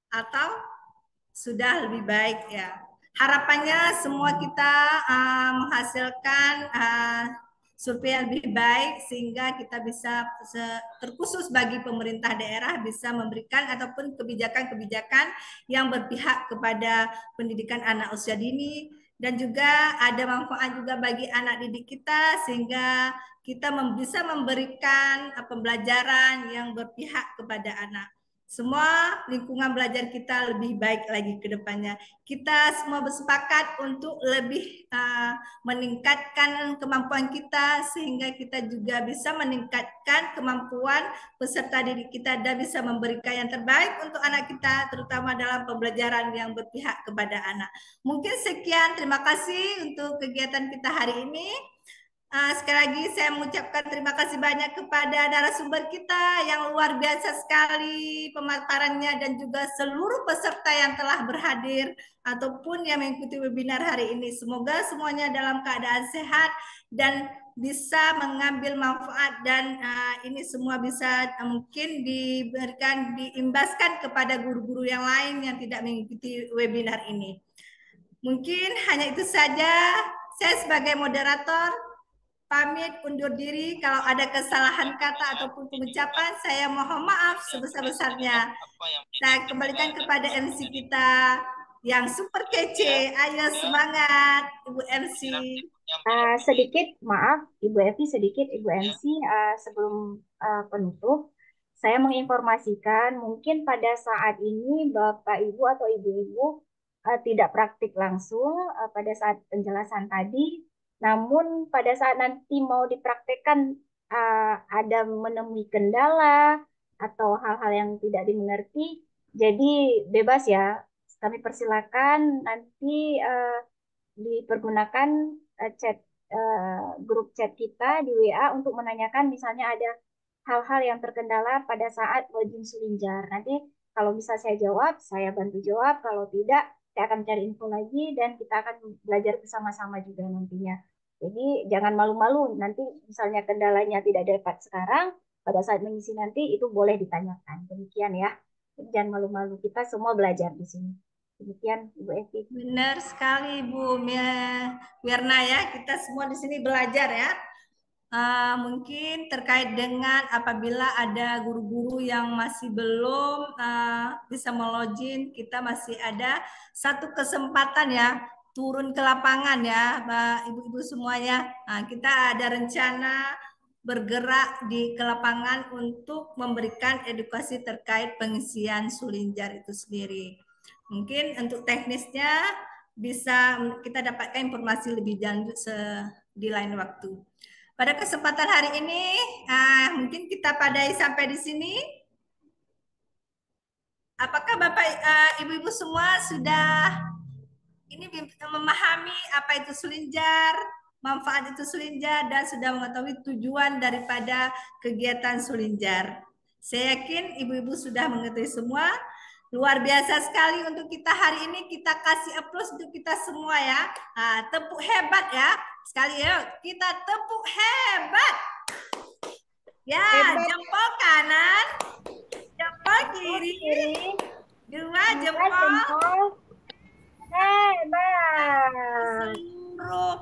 atau sudah lebih baik ya. Harapannya semua kita menghasilkan survei yang lebih baik sehingga kita bisa terkhusus bagi pemerintah daerah bisa memberikan ataupun kebijakan-kebijakan yang berpihak kepada pendidikan anak usia dini, dan juga ada manfaat juga bagi anak didik kita sehingga kita bisa memberikan pembelajaran yang berpihak kepada anak. Semua lingkungan belajar kita lebih baik lagi ke depannya. Kita semua bersepakat untuk lebih meningkatkan kemampuan kita sehingga kita juga bisa meningkatkan kemampuan peserta didik kita dan bisa memberikan yang terbaik untuk anak kita, terutama dalam pembelajaran yang berpihak kepada anak. Mungkin sekian, terima kasih untuk kegiatan kita hari ini. Sekali lagi saya mengucapkan terima kasih banyak kepada narasumber kita yang luar biasa sekali pemaparannya dan juga seluruh peserta yang telah berhadir ataupun yang mengikuti webinar hari ini. Semoga semuanya dalam keadaan sehat dan bisa mengambil manfaat dan ini semua bisa mungkin diberikan, diimbaskan kepada guru-guru yang lain yang tidak mengikuti webinar ini. Mungkin hanya itu saja. Saya sebagai moderator pamit undur diri. Kalau ada kesalahan kata ataupun pengucapan, saya mohon maaf sebesar-besarnya. Saya kembalikan kepada MC kita yang super kece. Ayo semangat, Ibu MC. Sedikit maaf, Ibu Evi, sedikit Ibu MC, sebelum penutup, saya menginformasikan mungkin pada saat ini Bapak Ibu atau Ibu-Ibu tidak praktik langsung pada saat penjelasan tadi. Namun pada saat nanti mau dipraktekkan ada menemui kendala atau hal-hal yang tidak dimengerti, jadi bebas ya. Kami persilakan nanti dipergunakan grup chat kita di WA untuk menanyakan misalnya ada hal-hal yang terkendala pada saat login Sulinjar. Nanti kalau bisa saya jawab, saya bantu jawab. Kalau tidak, saya akan cari info lagi dan kita akan belajar bersama-sama juga nantinya. Jadi jangan malu-malu, nanti misalnya kendalanya tidak dapat sekarang, pada saat mengisi nanti itu boleh ditanyakan. Demikian ya. Jadi jangan malu-malu, kita semua belajar di sini. Demikian Ibu Evi. Benar sekali Bu Wirna ya, kita semua di sini belajar ya. Mungkin terkait dengan apabila ada guru-guru yang masih belum bisa melogin, kita masih ada satu kesempatan ya, turun ke lapangan ya, ibu-ibu semuanya. Kita ada rencana bergerak ke lapangan untuk memberikan edukasi terkait pengisian Sulinjar itu sendiri. Mungkin untuk teknisnya bisa kita dapatkan informasi lebih lanjut di lain waktu. Pada kesempatan hari ini, mungkin kita padai sampai di sini. Apakah Bapak, Ibu-Ibu semua sudah memahami apa itu Sulinjar, manfaat itu Sulinjar, dan sudah mengetahui tujuan daripada kegiatan Sulinjar? Saya yakin Ibu-Ibu sudah mengetahui semua. Luar biasa sekali untuk kita hari ini. Kita kasih aplaus untuk kita semua ya. Tepuk hebat ya. Sekali ya, kita tepuk hebat. Ya, hebat. Jempol kanan, jempol kiri, dua jempol. Hebat. Seluruh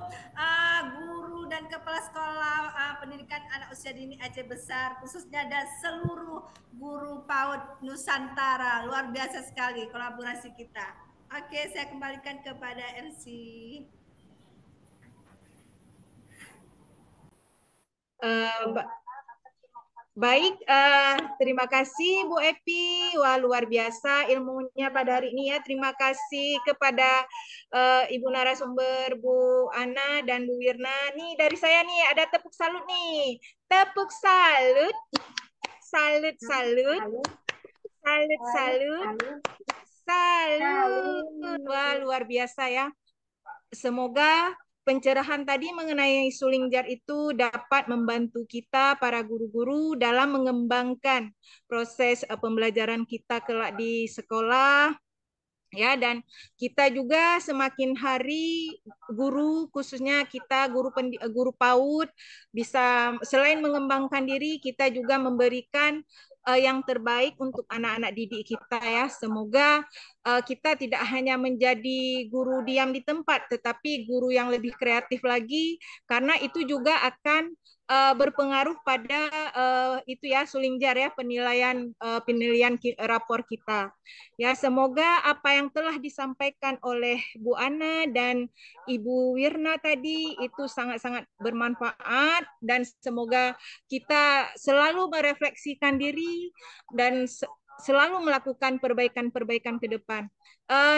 guru dan kepala sekolah pendidikan anak usia dini Aceh Besar, khususnya dan seluruh guru PAUD Nusantara. Luar biasa sekali kolaborasi kita. Oke, saya kembalikan kepada MC. Baik, terima kasih Bu Epi. Wah, luar biasa ilmunya pada hari ini ya. Terima kasih kepada Ibu narasumber Bu Ana dan Bu Wirna. Nih dari saya nih ada tepuk salut nih. Tepuk salut. Salut, salut. Salut, salut. Salut. Wah, luar biasa ya. Semoga pencerahan tadi mengenai Sulinjar itu dapat membantu kita para guru-guru dalam mengembangkan proses pembelajaran kita kelak di sekolah ya, dan kita juga semakin hari guru, khususnya kita guru PAUD, bisa selain mengembangkan diri, kita juga memberikan yang terbaik untuk anak-anak didik kita ya. Semoga kita tidak hanya menjadi guru diam di tempat, tetapi guru yang lebih kreatif lagi, karena itu juga akan berpengaruh pada itu ya Sulingjar ya penilaian rapor kita. Ya, semoga apa yang telah disampaikan oleh Bu Ana dan Ibu Wirna tadi itu sangat-sangat bermanfaat, dan semoga kita selalu merefleksikan diri dan selalu melakukan perbaikan-perbaikan ke depan.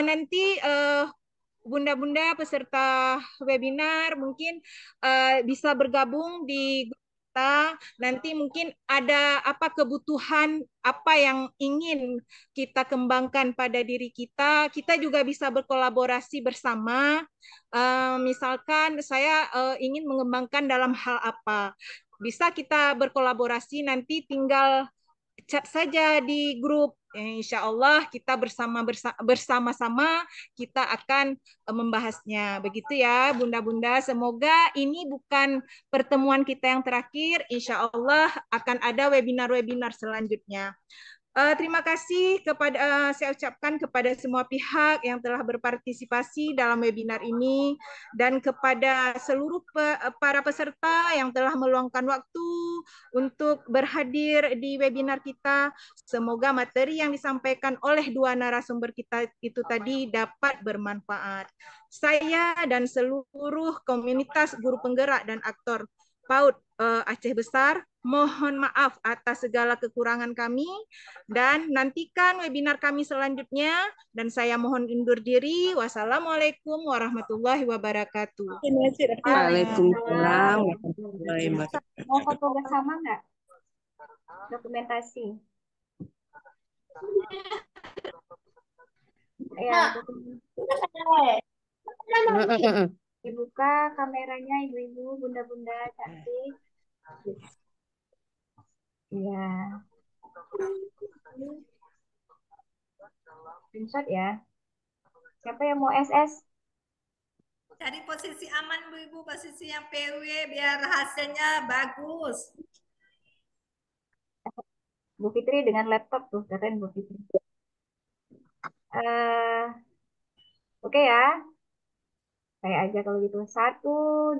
Nanti bunda-bunda peserta webinar mungkin bisa bergabung di grup kita. Nanti mungkin ada apa kebutuhan apa yang ingin kita kembangkan pada diri kita. Kita juga bisa berkolaborasi bersama. Misalkan saya ingin mengembangkan dalam hal apa. Bisa kita berkolaborasi, nanti tinggal chat saja di grup. Insya Allah kita bersama-sama kita akan membahasnya. Begitu ya Bunda-Bunda. Semoga ini bukan pertemuan kita yang terakhir. Insya Allah akan ada webinar-webinar selanjutnya. Terima kasih saya ucapkan kepada semua pihak yang telah berpartisipasi dalam webinar ini, dan kepada seluruh para peserta yang telah meluangkan waktu untuk berhadir di webinar kita. Semoga materi yang disampaikan oleh dua narasumber kita itu tadi dapat bermanfaat. Saya dan seluruh komunitas guru penggerak dan aktor PAUD Aceh Besar mohon maaf atas segala kekurangan kami, dan nantikan webinar kami selanjutnya, dan saya mohon undur diri. Wassalamualaikum warahmatullahi wabarakatuh. Waalaikumsalam warahmatullahi wabarakatuh. Mau foto bersama nggak? Dokumentasi. Ya, dibuka kameranya ibu-ibu, bunda-bunda cantik. Iya. Screenshot ya. Siapa yang mau SS? Cari posisi aman Bu Ibu, posisi yang PW biar hasilnya bagus. Bu Fitri dengan laptop tuh, keren Bu Fitri. Oke ya. Saya aja kalau gitu. 1,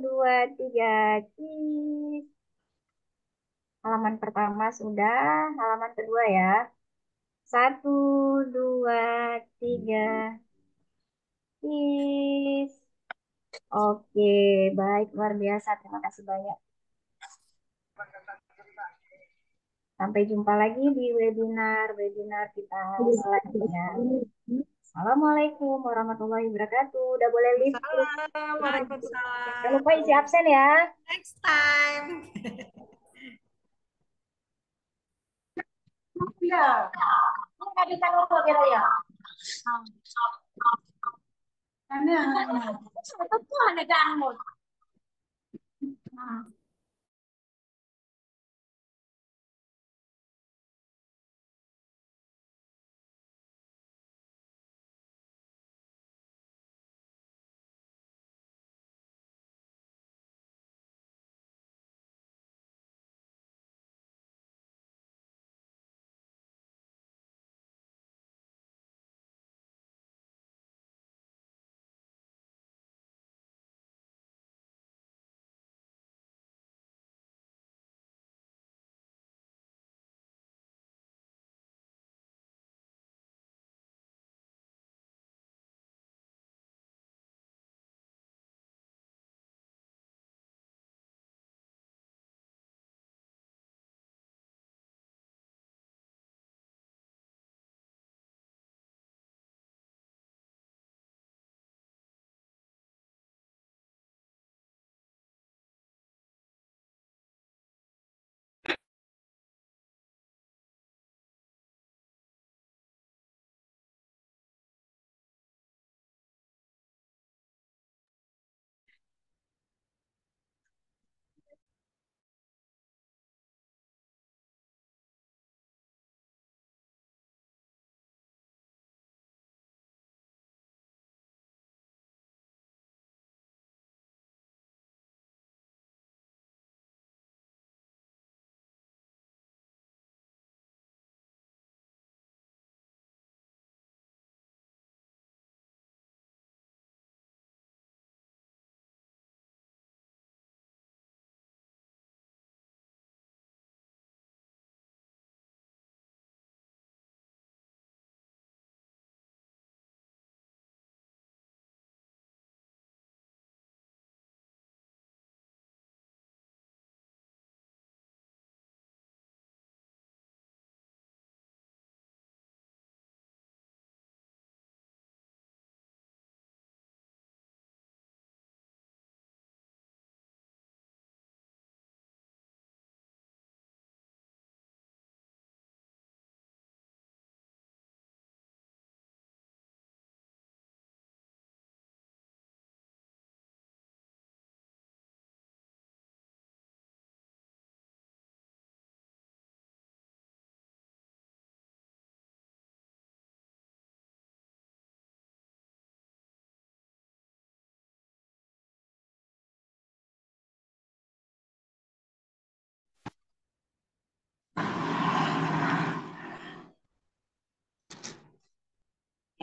2, 3, cheese. Halaman pertama sudah, halaman kedua ya. 1, 2, 3, cheese. Oke, baik, luar biasa. Terima kasih banyak. Sampai jumpa lagi di webinar kita selanjutnya. Assalamualaikum warahmatullahi wabarakatuh. Udah boleh live. Waalaikumsalam. Jangan lupa isi absen ya. Next time. Ya. Nggak bisa lupa ya. Karena itu ada ganggu.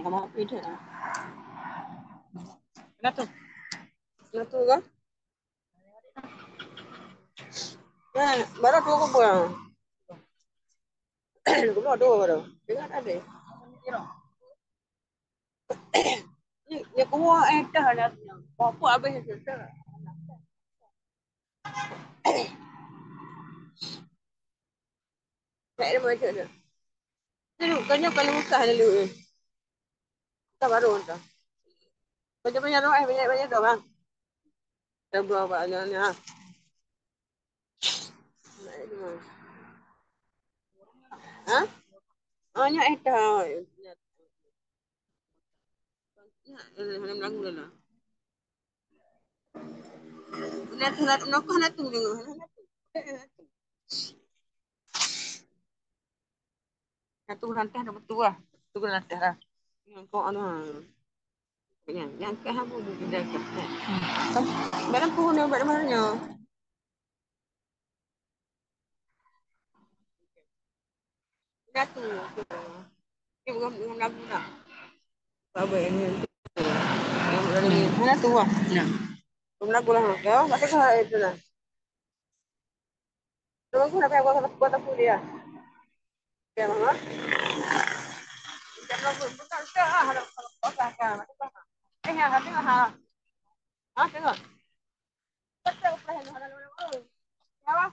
Kamu pilih lah. Kenapa? Kenapa kan? Nah, baru dua kubu yang. Kubu dua baru. Dengar ada. Ni kubu dah ada. Apa habis itu? Tak ada macam tu. Kanya muka dulu. Kita baru tu. Banyak orang, banyak orang. Dah berapa banyak. Hah? Banyak dah. Mana lagu dah. Nak tunggu. Satu rantai dah betul lah. Satu rantai lah. Yang kau anu. Yang ke hamu dah kat. Barang pohon yang mana? Dah tu. Ini bukan lagu nak. Apa ini? Mana tu ah? Nah. Belum lagu lah. Kau tak kau itu lah. Terus aku nak buat apa dia? Ya mama. Jangan bukan sah. Ada apa kan? Ya, hati ha. Ah, tengok. Betul apa yang ada. Ya.